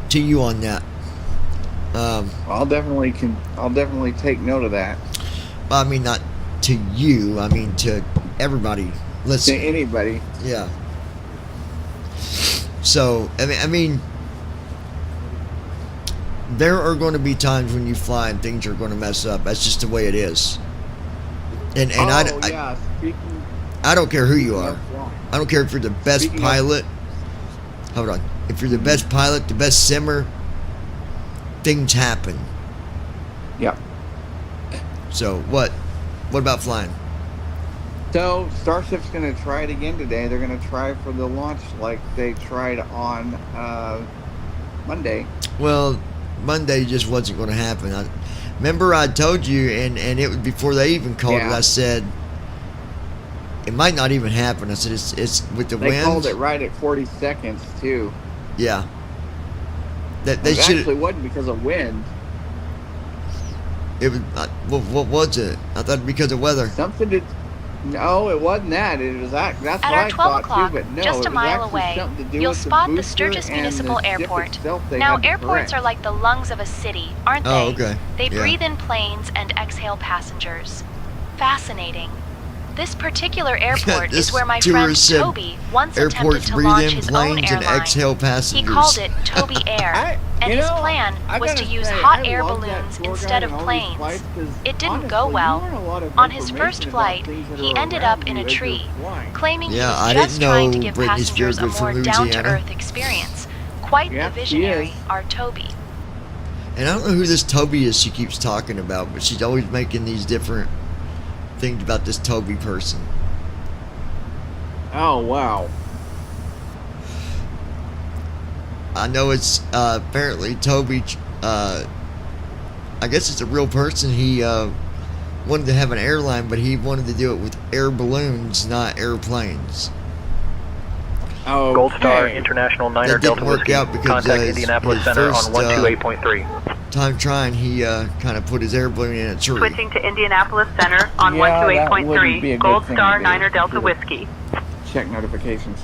to you on that. I'll definitely take note of that. I mean, not to you. I mean to everybody. Listen. To anybody. Yeah. So I mean, there are going to be times when you fly and things are going to mess up. That's just the way it is. And I don't care who you are. I don't care if you're the best pilot. Hold on. If you're the best pilot, the best simmer, things happen. Yep. So what about flying? So Starship's going to try it again today. They're going to try for the launch like they tried on Monday. Well, Monday just wasn't going to happen. Remember I told you, and it was before they even called it, I said, it might not even happen. I said, it's with the wind. They called it right at 40 seconds, too. Yeah. They should. Actually wasn't because of wind. It was, what was it? I thought because of weather. Something to... No, it wasn't that. It was that's what I thought too, but no, just a mile away, you'll spot the Sturgis Municipal Airport. Now, airports are like the lungs of a city, aren't they? Oh, okay. They breathe in planes and exhale passengers. Fascinating. This particular airport is where my friend Toby once attempted to launch his own airline. He called it Toby Air, and his plan was to use hot air balloons instead of planes. It didn't go well. On his first flight, he ended up in a tree, claiming he was just trying to give passengers a more down-to-earth experience. Quite the visionary, our Toby. And I don't know who this Toby is she keeps talking about, but she's always making these different things about this Toby person. Oh, wow. I know it's apparently Toby, I guess it's a real person. He wanted to have an airline, but he wanted to do it with air balloons, not airplanes. Oh, Gold Star International Niner Delta Whiskey. Contact Indianapolis Center on 128.3. Time trying, he kind of put his air balloon in a tree. Switching to Indianapolis Center on 128.3, Gold Star Niner Delta Whiskey. Check notifications.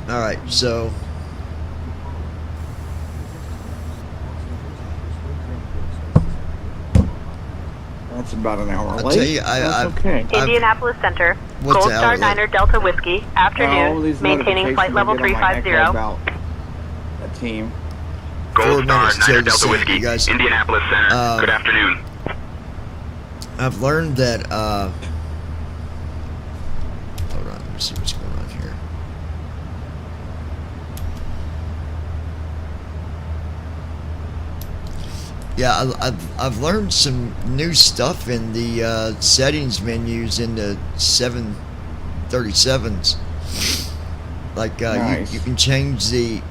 Alright, so that's about an hour late. I'll tell you, okay. Indianapolis Center, Gold Star Niner Delta Whiskey, afternoon, maintaining flight level 350. About a team. Gold Star Niner Delta Whiskey, Indianapolis Center. Good afternoon. I've learned that, hold on, let me see what's going on here. Yeah, I've learned some new stuff in the settings menus in the 737s. Like nice. you can change the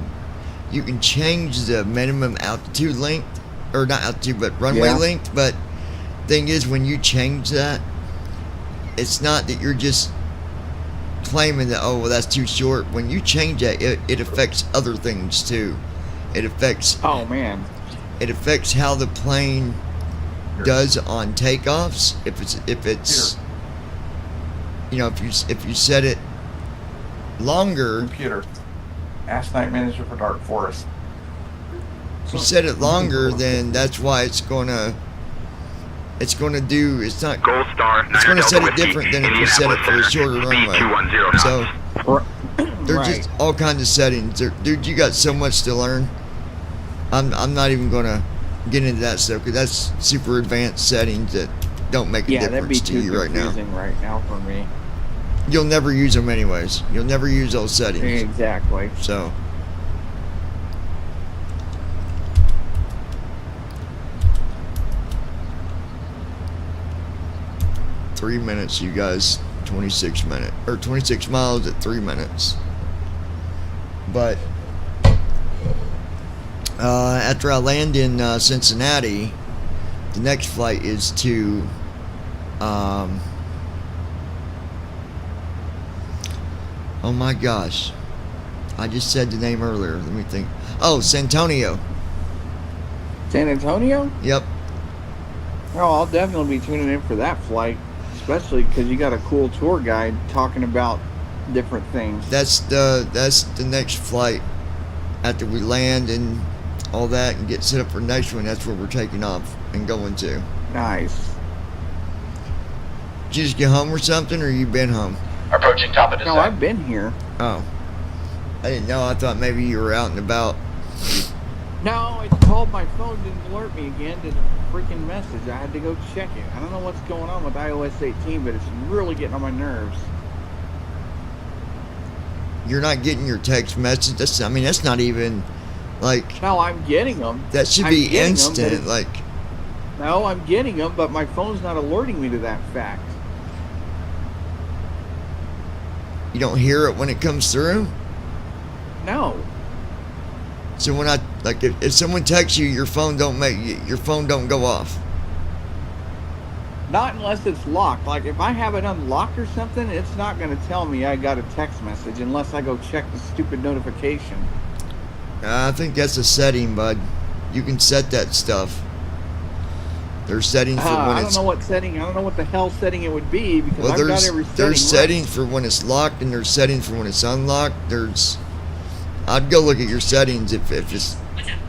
minimum altitude length, or not altitude, but runway length. But thing is, when you change that, it's not that you're just claiming that, oh well, that's too short. When you change that, it affects other things too. It affects it affects how the plane does on takeoffs. If it's you know, if you set it longer. Computer. Ask Night Manager for Dark Forest. If you set it longer, then that's why it's gonna do. It's not. Gold Star. It's gonna set it different than if you set it for a shorter runway. So there's just all kinds of settings. Dude, you got so much to learn. I'm not even gonna get into that stuff because that's super advanced settings that don't make a difference to you right now. Right now for me. You'll never use them anyways. You'll never use those settings. Exactly. So. 3 minutes, you guys. 26 miles at 3 minutes. But after I land in Cincinnati, the next flight is to oh my gosh, I just said the name earlier. Let me think. Oh, San Antonio. San Antonio? Yep. Oh, I'll definitely be tuning in for that flight, especially because you got a cool tour guide talking about different things. That's the next flight after we land and all that and get set up for the next one. That's where we're taking off and going to. Nice. Did you just get home or something, or you been home? Approaching top of descent. No, I've been here. Oh. I didn't know. I thought maybe you were out and about. No, it called my phone, didn't alert me again to the freaking message. I had to go check it. I don't know what's going on with iOS 18, but it's really getting on my nerves. You're not getting your text message. That's not even, like... No, I'm getting them. That should be instant, like... No, I'm getting them, but my phone's not alerting me to that fact. You don't hear it when it comes through? No. So when if someone texts you, your phone don't go off. Not unless it's locked. Like if I have it unlocked or something, it's not going to tell me I got a text message unless I go check the stupid notification. I think that's a setting, bud. You can set that stuff. There's settings for when I it's... don't know what setting. I don't know what the hell setting it would be because Well, I've got every setting. there's right. settings for when it's locked and there's settings for when it's unlocked. I'd go look at your settings if it's...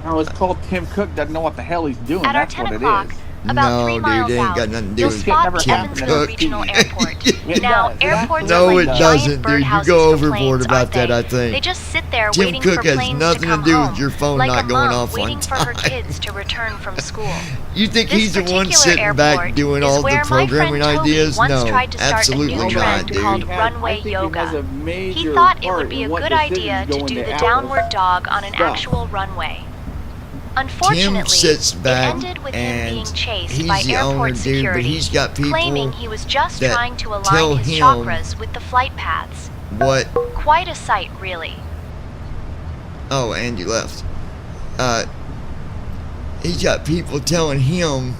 No, it's called Tim Cook doesn't know what the hell he's doing. At our That's 10 what o'clock, it is. about 3 miles dude, it ain't out, got nothing to do you'll with spot Tim Evansville Cook. Regional Airport. It Now, does. airports No, are it like doesn't, giant dude. You birdhouses go for overboard planes, about aren't that, they? I think. They just sit there Tim waiting Cook for has planes nothing to to come do home, with your phone like not a going mom off on waiting for her time. kids to return from school. You think This he's the one particular sitting back airport doing is all the where my programming friend Toby ideas? once No, tried to start a absolutely new not, trend dude. called I runway think he yoga. has a major He thought it part would be in a what good decisions idea go to do into the Apple. downward dog on an Stuff. actual runway. Tim Unfortunately, sits it back ended with him and being chased he's by the owner, airport dude, security, but he's got people claiming he was just that trying to tell align his him chakras with the flight paths. what... Quite a sight, really. Oh, and you left. He's got people telling him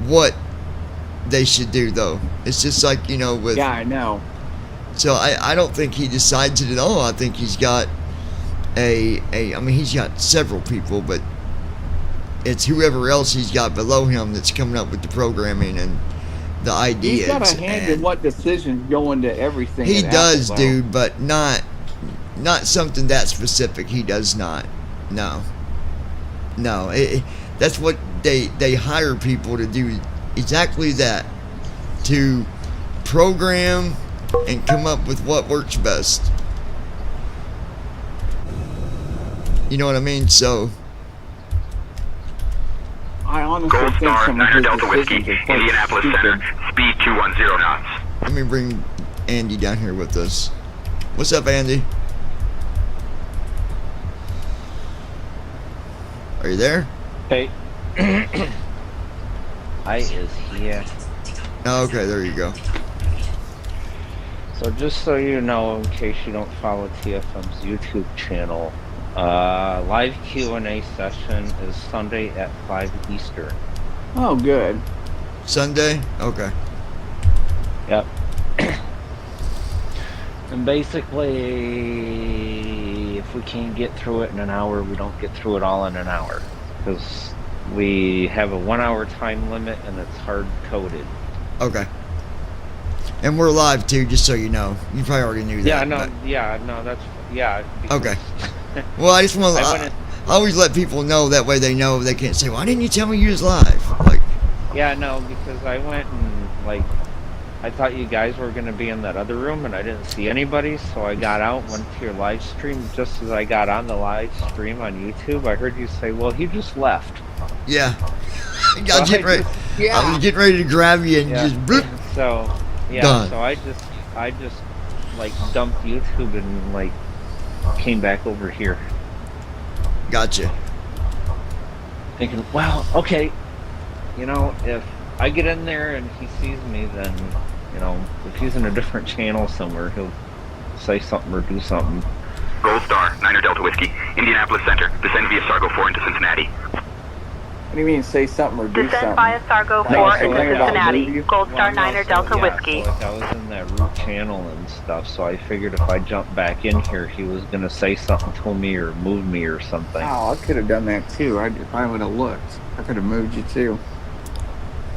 what they should do, though. It's just like, with... Yeah, I know. So I don't think he decides it at all. I think he's got he's got several people, but it's whoever else he's got below him that's coming up with the programming and the ideas. He's got a hand in what decisions go into everything. He at does, Apple, though. dude, but not something that specific. He does not. No. That's what they hire people to do. Exactly that. To program and come up with what works best. You know what I mean? So I honestly Gold think Star, some of Niner his Delta Whiskey, decisions are quite Indianapolis stupid. Center, speed 210 knots. let me bring Andy down here with us. What's up, Andy? Are you there? Hey. I is here. Oh, okay, there you go. So just so you know, in case you don't follow TFM's YouTube channel, live Q&A session is Sunday at 5 Eastern. Oh, good. Sunday? Okay. Yep. And basically, if we can't get through it in an hour, we don't get through it all in an hour. Because we have a 1 hour time limit and it's hard coded. Okay. And we're live too, just so you know. You probably already knew that. Because Okay. Well, I just want I to. went in- I always let people know that way they know they can't say, "Why didn't you tell me you was live?" Like, Yeah, no, because I went and, I thought you guys were going to be in that other room, and I didn't see anybody, so I got out, went to your live stream. Just as I got on the live stream on YouTube, I heard you say, well, he just left. yeah. I So was getting ready. Yeah. I was getting ready to grab you and Yeah. just bloop. So, yeah, Done. so I just dumped YouTube and, came back over here. Gotcha. Thinking, well, okay, if I get in there and he sees me, then, you know, if he's in a different channel somewhere, he'll say something or do something. Gold Star, Niner Delta Whiskey, Indianapolis Center. Descend via Sargo 4 into Cincinnati. What do you mean, say something or do Descend something? via Sargo 4 No, into something about Cincinnati. move you? Gold Star Well, no, Niner so, Delta yeah, Whiskey. So like I was in that route channel and stuff, so I figured if I jumped back in here, he was gonna say something to me or move me or something. Oh, I could have done that too. If I would have looked, I could have moved you too.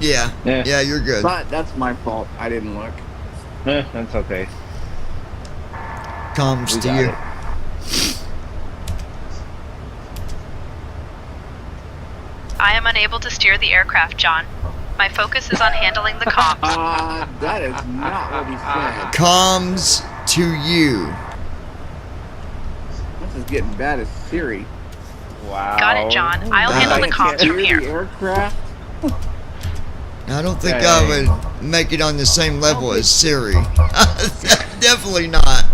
Yeah. Yeah. Yeah, you're good. But that's my fault. I didn't look. That's okay. Comms We to got you. it. I am unable to steer the aircraft, John. My focus is on handling the comms. That is not what he said. Comms to you. This is getting bad as Siri. Wow. Got it, John. I'll handle the comms from The here. aircraft? I don't think Hey. I would make it on the same level as Siri. Definitely not.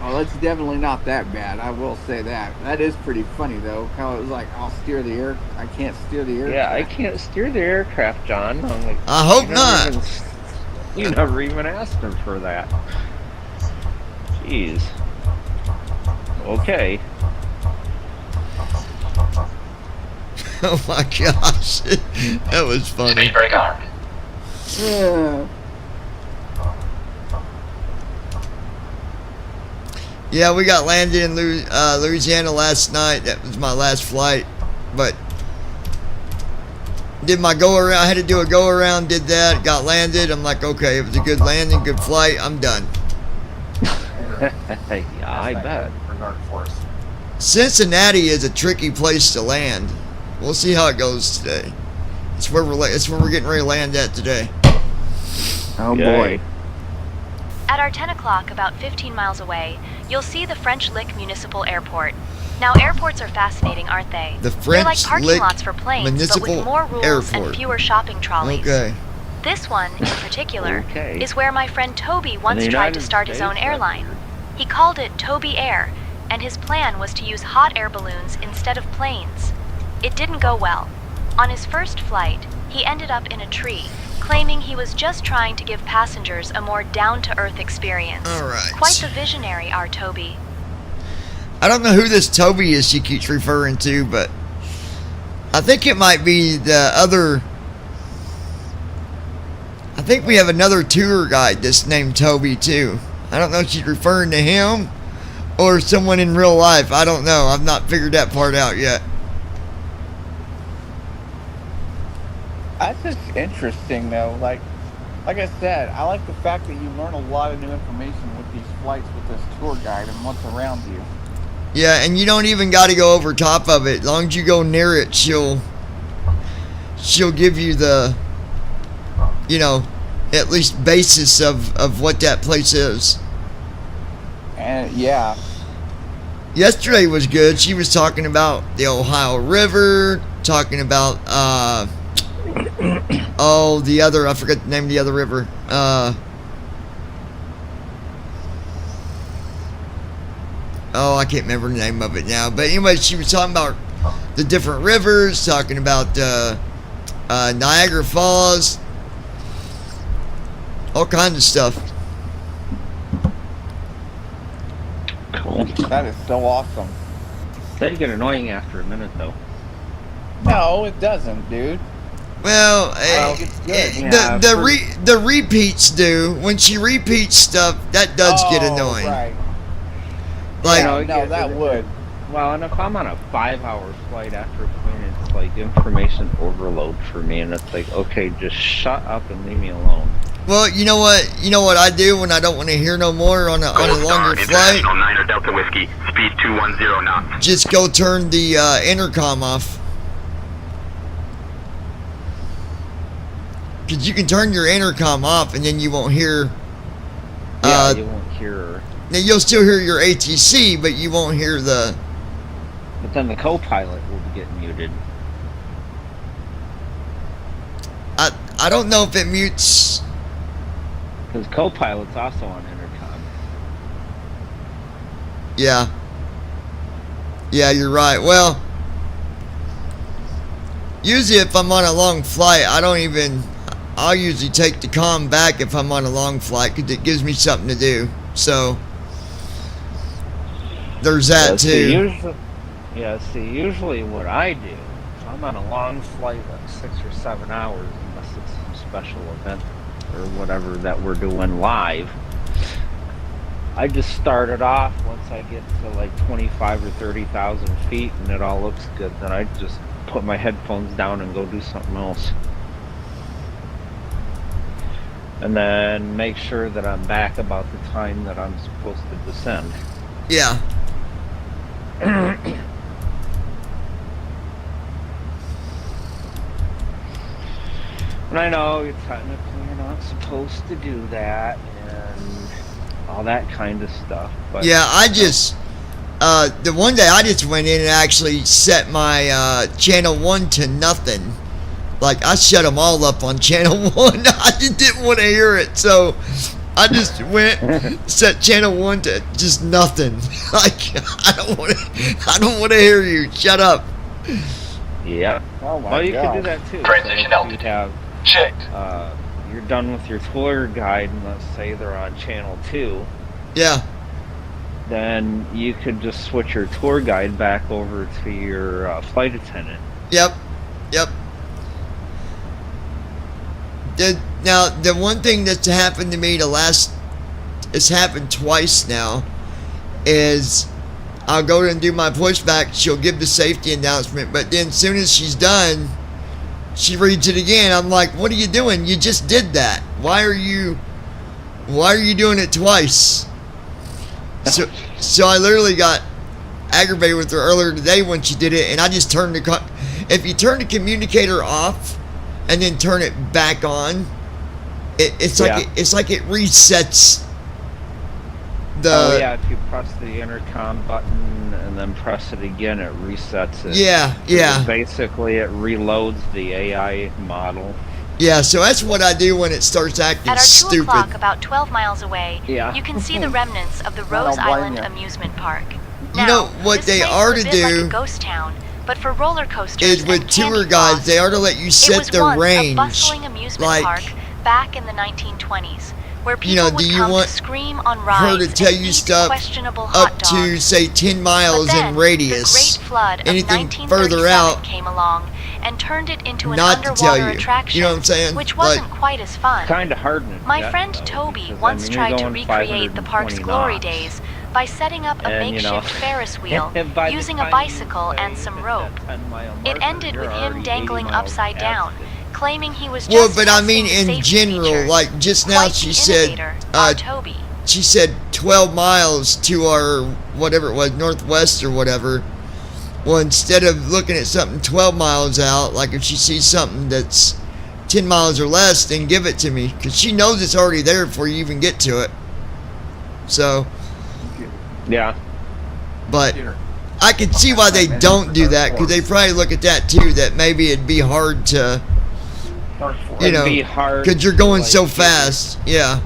Oh, it's definitely not that bad. I will say that. That is pretty funny though. How it was like, I'll steer the air. I can't steer the aircraft. Yeah, I can't steer the aircraft, John. I'm like, I hope you never not. You never even asked him for that. Jeez. Okay. Oh my gosh. That was funny. Speed brake armed. Yeah. Yeah, we got landed in Louisiana last night. That was my last flight. But did my go around. I had to do a go around, did that, got landed. I'm like, okay, it was a good landing, good flight. I'm done. Yeah, I bet. Cincinnati is a tricky place to land. We'll see how it goes today. It's where we're getting ready to land at today. Oh Yay. boy. At our 10 o'clock, about 15 miles away, you'll see the French Lick Municipal Airport. Now, airports are fascinating, aren't they? The They're like French parking Lick lots for planes, but Municipal with more rules Airport. and fewer shopping trolleys. Okay. This one, in particular, Okay. is where my friend Toby once the tried to United start his own States, airline. He called it Toby Air, and his plan was to use hot air balloons instead of planes. It didn't go well. On his first flight, he ended up in a tree, claiming he was just trying to give passengers a more down-to-earth experience. All right. Quite the visionary, our Toby. I don't know who this Toby is she keeps referring to, but I think it might be the other. I think we have another tour guide that's named Toby too. I don't know if she's referring to him or someone in real life. I don't know. I've not figured that part out yet. That's just interesting though. Like I said, I like the fact that you learn a lot of new information with these flights with this tour guide and what's around you. Yeah, and you don't even got to go over top of it. As long as you go near it, she'll give you the, you know, at least basis of what that place is. And yeah, Yesterday was good. She was talking about the Ohio River, talking about the other, I forget the name of the other river. I can't remember the name of it now. But anyway, she was talking about the different rivers, talking about Niagara Falls, all kinds of stuff. Cool. that is so awesome. That'd get annoying after a minute, though. No, it doesn't, dude. Well, it's good. the repeats do. When she repeats stuff, that does get annoying. Right. Like, Yeah, no, that would. Well, and if I'm on a 5-hour flight after a plane, it's like information overload for me, and it's like, okay, just shut up and leave me alone. well, you know what I do when I don't want to hear no more on a Gold Star, longer flight? International Niner Delta Whiskey, speed 210 knots. Just go turn the intercom off. Because you can turn your intercom off and then you won't hear. You won't hear her. Now you'll still hear your ATC, but you won't hear the. But then the co-pilot will be getting muted. I don't know if it mutes. Because co-pilot's also on intercom. Yeah. Yeah, you're right. Well. usually if I'm on a long flight, I'll usually take the comm back if I'm on a long flight because it gives me something to do. So there's that too. Usually what I do, if I'm on a long flight like 6 or 7 hours, unless it's some special event or whatever that we're doing live, I just start it off once I get to like 25 or 30,000 feet and it all looks good. Then I just put my headphones down and go do something else. And then make sure that I'm back about the time that I'm supposed to descend. Yeah. And I know you're not supposed to do that and all that kind of stuff. But Yeah, I just the one day I just went in and actually set my channel 1 to nothing. Like I shut them all up on channel 1. I just didn't want to hear it, so I just went set channel 1 to just nothing. Like I don't want to hear you. Shut up. Yeah. Oh my Well, you God. could do that too. Transition So if you have Checked. you're done with your tour guide, and let's say they're on channel 2, Yeah. then you could just switch your tour guide back over to your flight attendant. Yep. Now the one thing that's happened to me it's happened twice now, is I'll go and do my pushback. She'll give the safety announcement, but then as soon as she's done, she reads it again. I'm like, what are you doing? You just did that. Why are you doing it twice? So I literally got aggravated with her earlier today when she did it, and I just turned if you turn the communicator off and then turn it back on, it's like it resets the if you press the intercom button and then press it again, it resets it. Yeah. Basically, it reloads the AI model. Yeah, so that's what I do when it starts acting At our 2 stupid. o'clock, about 12 miles away, Yeah. you can see the remnants of the I Rose don't blame Island you. Amusement Park. You Now, know what this they place are is to a bit like do a ghost town, but for roller coasters is with and tour candy guides, floss. they are to let you It set was the once range. a bustling amusement Like, park back in the 1920s, where people you know, would do you come want to scream on her rides to tell and you eat stuff questionable hot up dogs. to say 10 miles But then, in radius? the Great Flood of Anything 1937 further out, came along and turned it into an not to underwater tell you. attraction, You know what I'm saying? which Like- wasn't quite as fun. Kind of hardening. My yet, friend though, Toby because, once you're tried to going recreate the park's 520 glory knots. days by setting up a And, you know, makeshift Ferris wheel and by the using a time bicycle you and some hit rope. that 10-mile It marker, ended you're with him already 80 dangling miles upside past down, it. claiming he was Well, just but I mean testing the in safety general, features. like just now Quite she the said, innovator, our Toby. she said 12 miles to our whatever it was, northwest or whatever. Well, instead of looking at something 12 miles out, like if she sees something that's 10 miles or less, then give it to me, because she knows it's already there before you even get to it. So, Yeah. but I can see why they don't do that, because they probably look at that too, that maybe it'd be hard to, you It'd know, be hard because you're to, going like, so get fast. Yeah.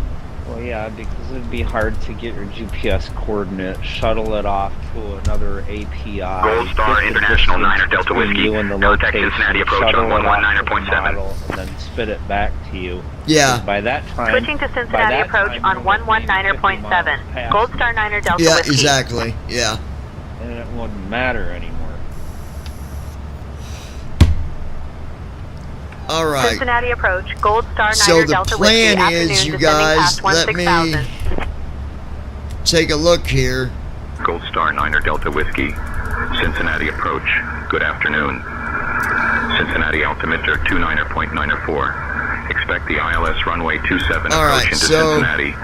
Well, yeah, because it'd be hard to get your GPS coordinate, shuttle it off to another API. Gold Star get the International distance 9er Delta between Whiskey. you and the Contact location, Cincinnati approach shuttle on it off to the 119.7. model, and then spit it back to you. Yeah. 'Cause by that time, Switching to by Cincinnati that approach time, on you're maybe 119.7. 50 miles past Gold Star 9er Delta Yeah, Whiskey. exactly. Yeah. and it wouldn't matter anymore. All right. Cincinnati approach, Gold Star 9er So the Delta plan Whiskey, is, afternoon you descending guys, past let me 16,000. take a look here. Gold Star 9er Delta Whiskey. Cincinnati approach. Good afternoon. Cincinnati altimeter 29.94. Expect the ILS runway 27 All approach right, into so- Cincinnati.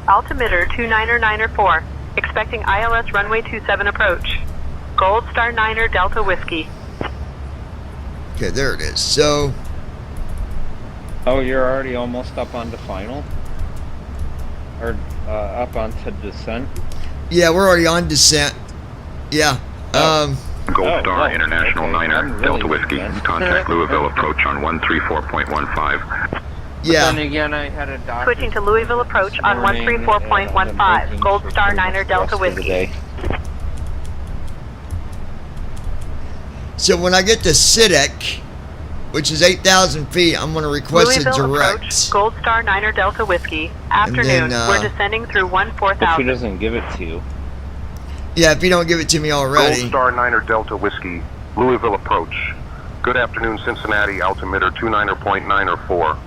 Altimeter 29904. Expecting ILS runway 27 approach. Gold Star 9er Delta Whiskey. Okay, there it is. So, Oh, you're already almost up onto final? Or up onto descent? yeah, we're already on descent. Yeah. Gold Star oh, International okay. 9er I'm really Delta Whiskey. descent. Contact Louisville approach on 134.15. Yeah. Then again, I had a doctor Switching to Louisville approach on morning, 134.15. and I've been Gold making Star for 9er the Delta rest of the Whiskey. day. So when I get to Sidek, which is 8,000 feet, I'm going to request a Louisville direct. approach, Gold Star Niner Delta Whiskey. Afternoon, we're descending through 1-4000. If he doesn't give it to you. Yeah, if you don't give it to me already. Gold Star Niner Delta Whiskey, Louisville approach. Good afternoon, Cincinnati, altimeter 29.904.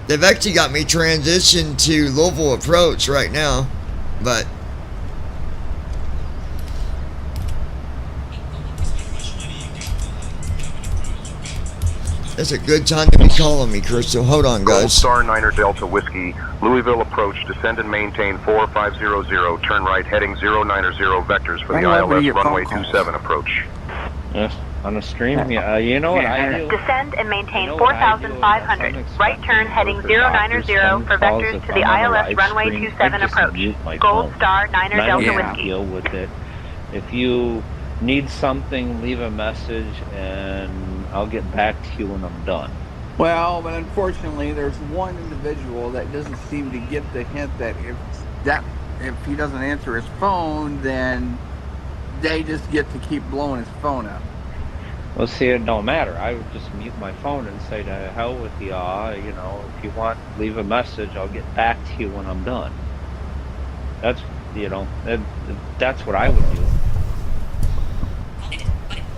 They've actually got me transitioned to Louisville approach right now, but it's a good time to be calling me, Crystal. Hold on, Gold guys. Star Niner Delta Whiskey, Louisville approach, descend and maintain 4500, turn right, heading 090 vectors for the ILS runway 27 approach. Yeah, on a stream, yeah. You know what I do? Descend and maintain 4,500. Right turn heading 090 for vectors to the ILS runway 27 approach. Gold Star Niner I don't Delta have to Whiskey. deal with it. If you need something, leave a message and I'll get back to you when I'm done. Well, but unfortunately, there's one individual that doesn't seem to get the hint that if he doesn't answer his phone, then they just get to keep blowing his phone up. Well, see, it don't matter. I would just mute my phone and say, to hell with y'all. You know, if you want, leave a message. I'll get back to you when I'm done. That's, you know, that's what I would do.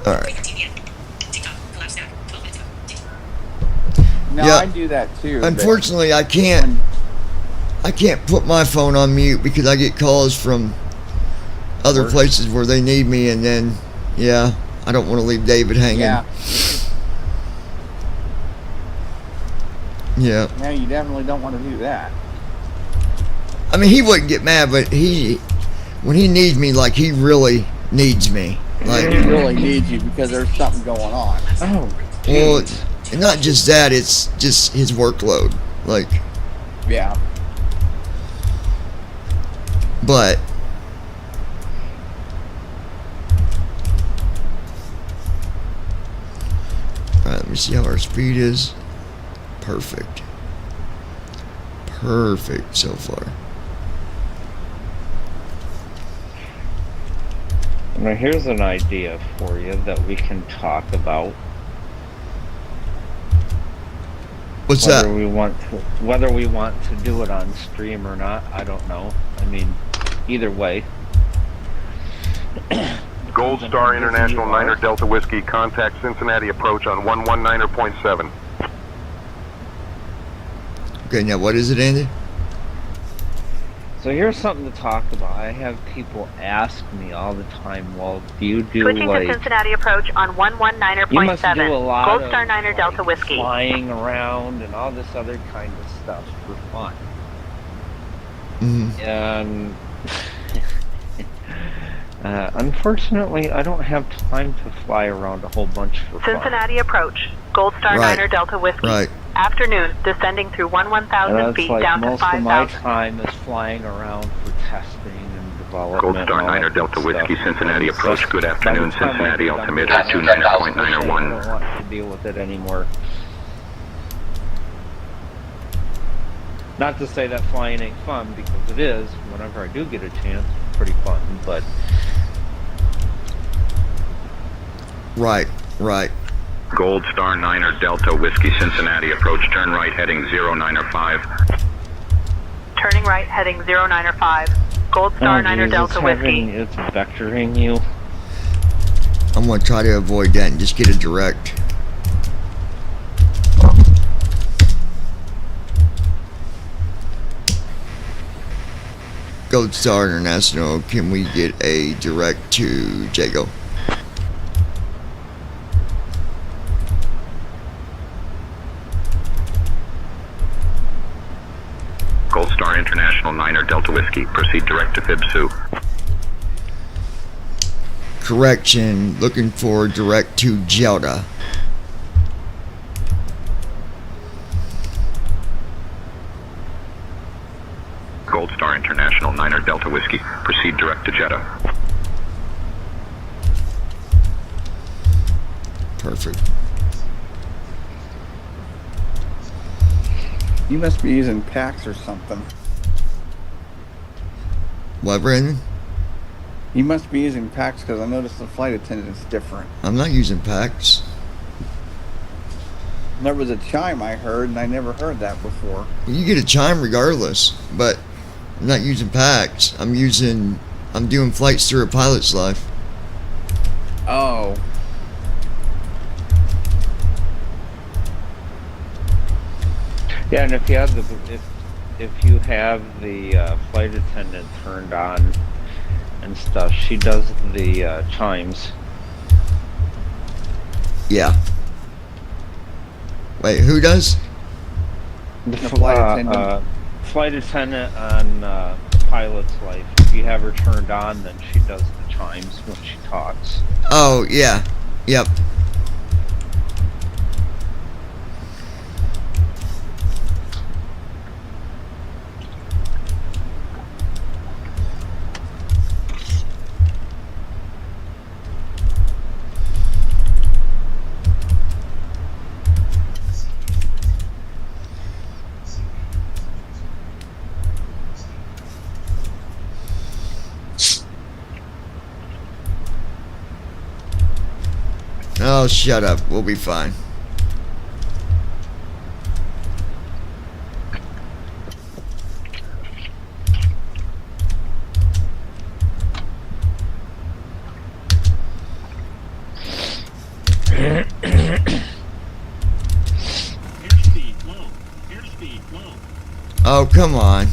All right. No, Yeah. I do that too. but- Unfortunately, I can't put my phone on mute because I get calls from other places where they need me, and then, yeah, I don't want to leave David hanging. Yeah. Yeah. No, you definitely don't want to do that. I mean, he wouldn't get mad, but when he needs me, like, he really needs me. Like, He really needs you because there's something going on. Oh, well, and not just that, it's just his workload. Like, Yeah. but alright, let me see how our speed is. Perfect. Perfect so far. Now, here's an idea for you that we can talk about. What's whether that? Whether we want to do it on stream or not, I don't know. I mean, either way. Gold Star International Niner Delta Whiskey, contact Cincinnati approach on 119.7. Okay, now what is it, Andy? So here's something to talk about. I have people ask me all the time, well, do you do Switching like... to Cincinnati approach on 119.7. You must do a lot Gold of Star Niner Delta Whiskey. flying around and all this other kind of stuff for fun. Mm-hmm. And unfortunately, I don't have time to fly around a whole bunch for fun. Cincinnati approach. Gold Star Right. Niner Delta Whiskey. Right. Afternoon, descending through 1,000 And that's feet like down to most of 5,000. my time is flying around for testing and development. Gold Star and all Niner that Delta good Whiskey, stuff. Cincinnati And approach. so Good by the afternoon, time I Cincinnati get done altimeter with that, I don't 29.901. want to deal with it anymore. Not to say that flying ain't fun, because it is. Whenever I do get a chance, it's pretty fun. But Right, right. Gold Star Niner Delta Whiskey, Cincinnati approach, turn right, heading 095. Turning right, heading 095. Gold Star Niner geez, Delta Whiskey. It's vectoring you. I'm going to try to avoid that and just get a direct. Gold Star International, can we get a direct to Jago? Gold Star International Niner Delta Whiskey, proceed direct to Fib Sioux. Correction, looking for direct to Jeddah. Gold Star International Niner Delta Whiskey, proceed direct to Jeddah. Perfect. You must be using PAX or something. What, Brandon? He must be using PAX because I noticed the flight attendant's different. I'm not using PAX. There was a chime I heard, and I never heard that before. You get a chime regardless, but I'm not using PAX. I'm doing flights through a pilot's life. Oh. Yeah, and if you have the flight attendant turned on and stuff, she does the chimes. Yeah. Wait, who does? The flight attendant on the pilot's life. If you have her turned on, then she does the chimes when she talks. Oh, yeah. Yep. Oh, shut up. We'll be fine. Oh, come on.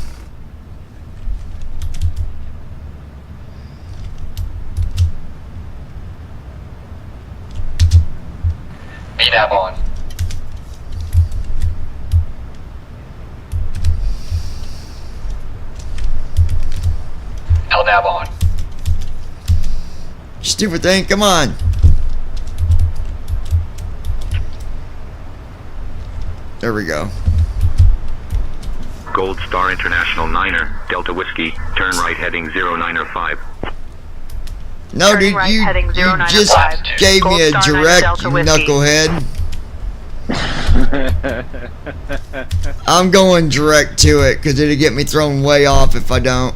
VNAV on. LNAV on. Stupid thing, come on. There we go. Gold Star International 9er, Delta Whiskey, turn right heading 095. No, Turning dude, right, you heading just 095. gave Gold me a Star 9 direct, Delta you Whiskey. knucklehead. I'm going direct to it because it'll get me thrown way off if I don't.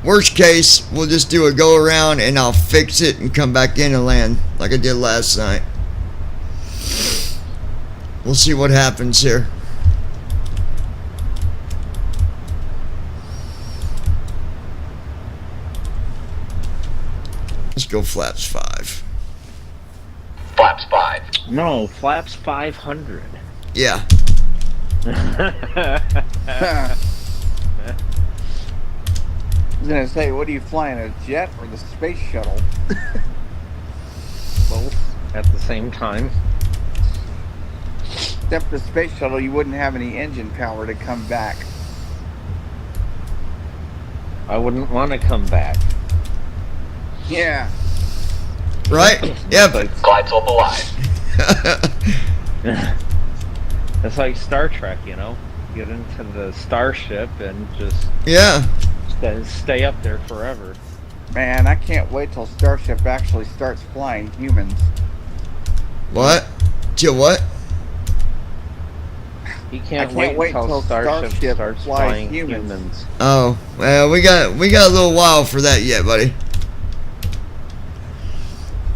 Worst case, we'll just do a go around and I'll fix it and come back in and land like I did last night. We'll see what happens here. Let's go flaps 5. Flaps 5. No, flaps 500. Yeah. I was gonna say, what are you flying, a jet or the space shuttle? Both at the same time. Except the space shuttle, you wouldn't have any engine power to come back. I wouldn't want to come back. Yeah. Right? Yeah, but Glide slope alive. It's like Star Trek, you know? Get into the starship and just yeah. Stay up there forever. Man, I can't wait till Starship actually starts flying humans. What? Till what? You I can't can't wait till till Starship Starship starts flies flying humans. humans. Oh, well, we got a little while for that yet, buddy.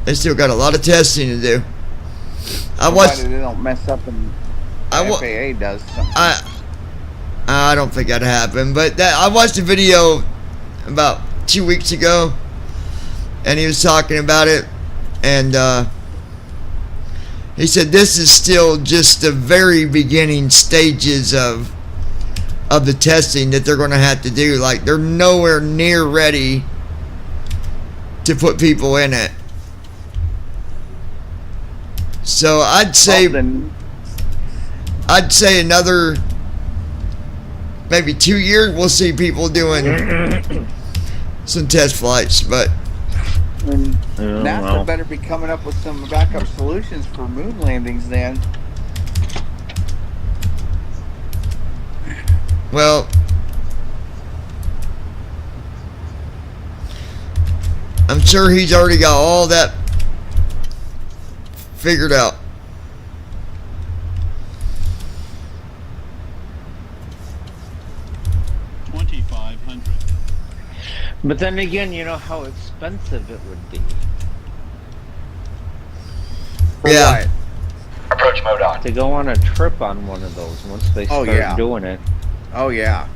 They still got a lot of testing to do. I watched. Provided they don't mess up and FAA does something. I don't think that'd happen, but I watched a video about 2 weeks ago, and he was talking about it, and he said this is still just the very beginning stages of the testing that they're going to have to do. Like, they're nowhere near ready to put people in it. So I'd say another maybe 2 years we'll see people doing some test flights, but NASA better be coming up with some backup solutions for moon landings then. well, I'm sure he's already got all that figured out. But then again, you know how expensive it would be. For Yeah. what? Approach mode on. To go on a trip on one of those once they Oh, start yeah. doing it. Oh yeah.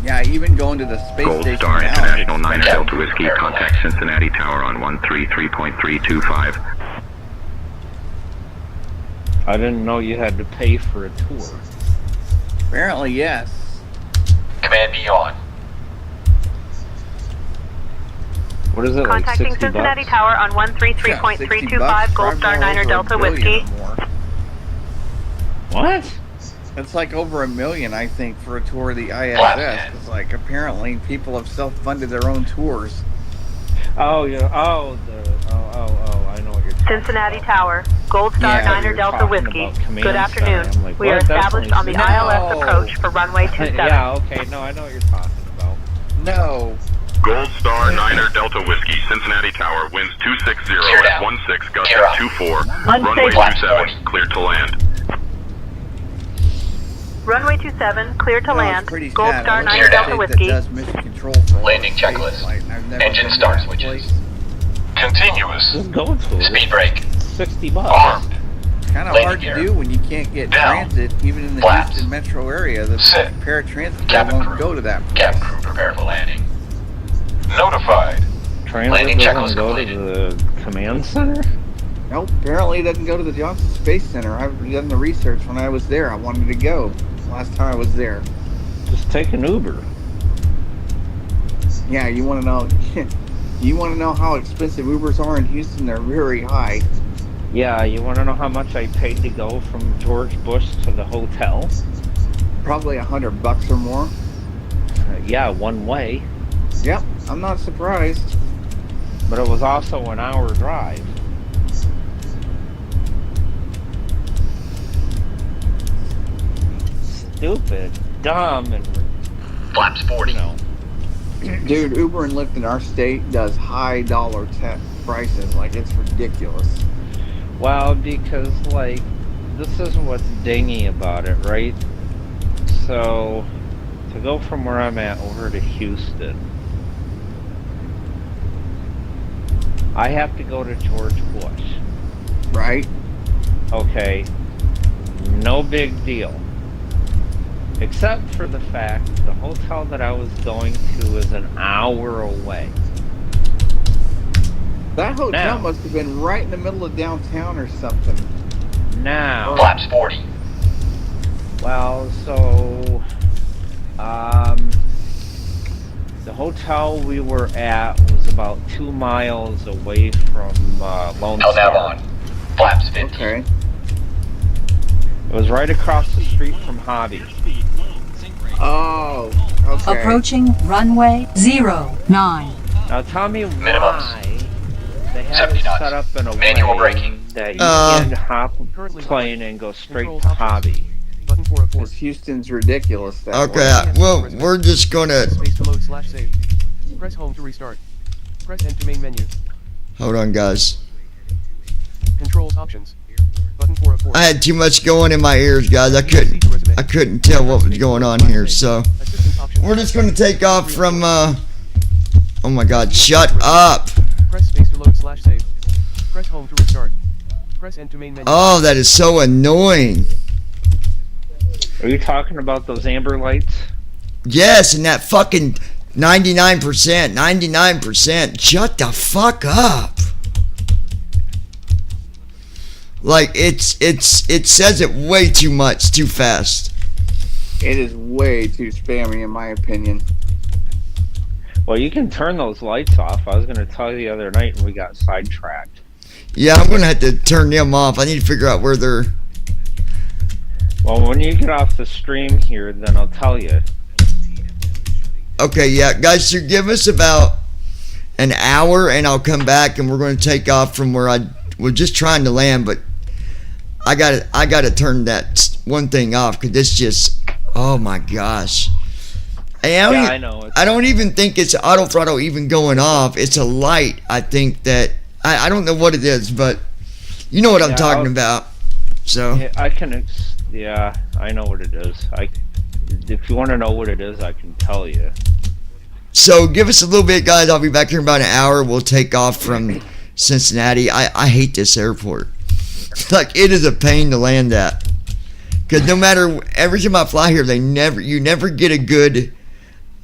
Yeah, even going to the space Gold station Star now, International it's 9 like- Delta Whiskey, contact Cincinnati Tower on 133.325. I didn't know you had to pay for a tour. Apparently, yes. Command B on. What is it, like Contacting 60 Cincinnati bucks? Tower on Yeah, 133.325 $60, Gold Star probably Niner over Delta $1 billion Whiskey. or more. What? It's like over $1 million, I think, for a tour of the ISS. Flatman. It's like apparently people have self-funded their own tours. Oh, yeah. Oh, I know what you're talking Cincinnati about. Tower, Gold Star Yeah, Niner you're Delta talking Whiskey. about Command Good afternoon. Center. I'm like, We are what? That's established on the only ILS No. approach for runway 27. Yeah, okay. No, I know what you're talking about. No. Gold Star Niner Delta Whiskey, Cincinnati Tower, winds 260 Gear at down. 16, Gear gusting up. 24, Unsafe. runway Flaps 27, 40. clear to land. Runway 27, clear to No, land. it's pretty Gold sad. Star I looked Niner at Delta the state Whiskey. that does mission control for Landing space checklist. flight, and I've never Engine been to start that switches. place. Continuous. Just go to it. Speed brake. 60 bucks. Armed. Kind of Landing hard gear. to do when you can't get Down. transit, even in the Flaps. Houston metro area. The Sit. paratransit Cabin won't crew. go to that place. Cabin crew prepare for landing. Notified. Transit Landing doesn't checklist go completed. to the command center? Nope, apparently it doesn't go to the Johnson Space Center. I've done the research when I was there. I wanted to go last time I was there. Just take an Uber. Yeah, you want to know? You want to know how expensive Ubers are in Houston? They're very high. Yeah, you want to know how much I paid to go from George Bush to the hotel? Probably $100 or more. Yeah, one way. Yep, I'm not surprised. But it was also an hour drive. Stupid, dumb, and Flaps 40. you know. Dude, Uber and Lyft in our state does high dollar prices. Like, it's ridiculous. Well, because like this is what's dingy about it, right? So to go from where I'm at over to Houston, I have to go to George Bush. Right? Okay, no big deal. Except for the fact the hotel that I was going to is an hour away. That hotel Now. must have been right in the middle of downtown or something. Now, Flaps 40. well, so the hotel we were at was about 2 miles away from Lone LNAV Star. on. Flaps 50. Okay. It was right across the street from Hobby. Oh, okay. Approaching runway 09. Now tell me Minimums. why they have 70 it knots. set up in a Manual way braking. that you can't hop a plane and go straight to Hobby. Button 4 of 4. Because Houston's ridiculous that Okay, way. well, we're just gonna Space to load / save. Press home to restart. Press enter main menu. hold on, guys. Controls options. Button 4 of 4. I had too much going in my ears, guys. I couldn't tell what was going on here. So Assistant options. we're just gonna take off from. Oh my God! Shut up! Press space to load / save. Press home to restart. Press enter main menu. Oh, that is so annoying. Are you talking about those amber lights? Yes, and that fucking 99%, 99%. Shut the fuck up. Like it says it way too much, too fast. It is way too spammy in my opinion. Well, you can turn those lights off. I was going to tell you the other night and we got sidetracked. Yeah, I'm gonna have to turn them off. I need to figure out where they're. Well, when you get off the stream here, then I'll tell you. Okay, yeah, guys, so give us about an hour and I'll come back and we're going to take off from where we're just trying to land, but I gotta turn that one thing off because it's just, oh my gosh. And Yeah, I know. I don't even think it's auto throttle even going off. It's a light. I think that I don't know what it is, but you know what I'm Yeah, talking about. So Yeah, I can Yeah, I know what it is. If you want to know what it is, I can tell you. So give us a little bit, guys. I'll be back here in about an hour. We'll take off from Cincinnati. I hate this airport. Like, it is a pain to land at. Because no matter, every time I fly here, you never get a good,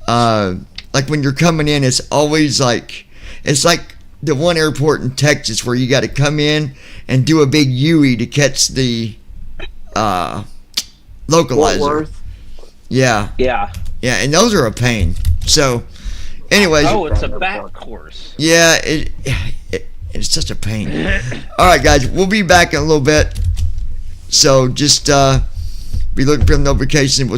like when you're coming in, it's always like, it's like the one airport in Texas where you got to come in and do a big U-ey to catch the localizer. Fort Worth. Yeah. Yeah. Yeah, and those are a pain. So, anyways. Oh, it's a back course. Yeah, it's such a pain. All right, guys, we'll be back in a little bit. So just be looking for the notification. We'll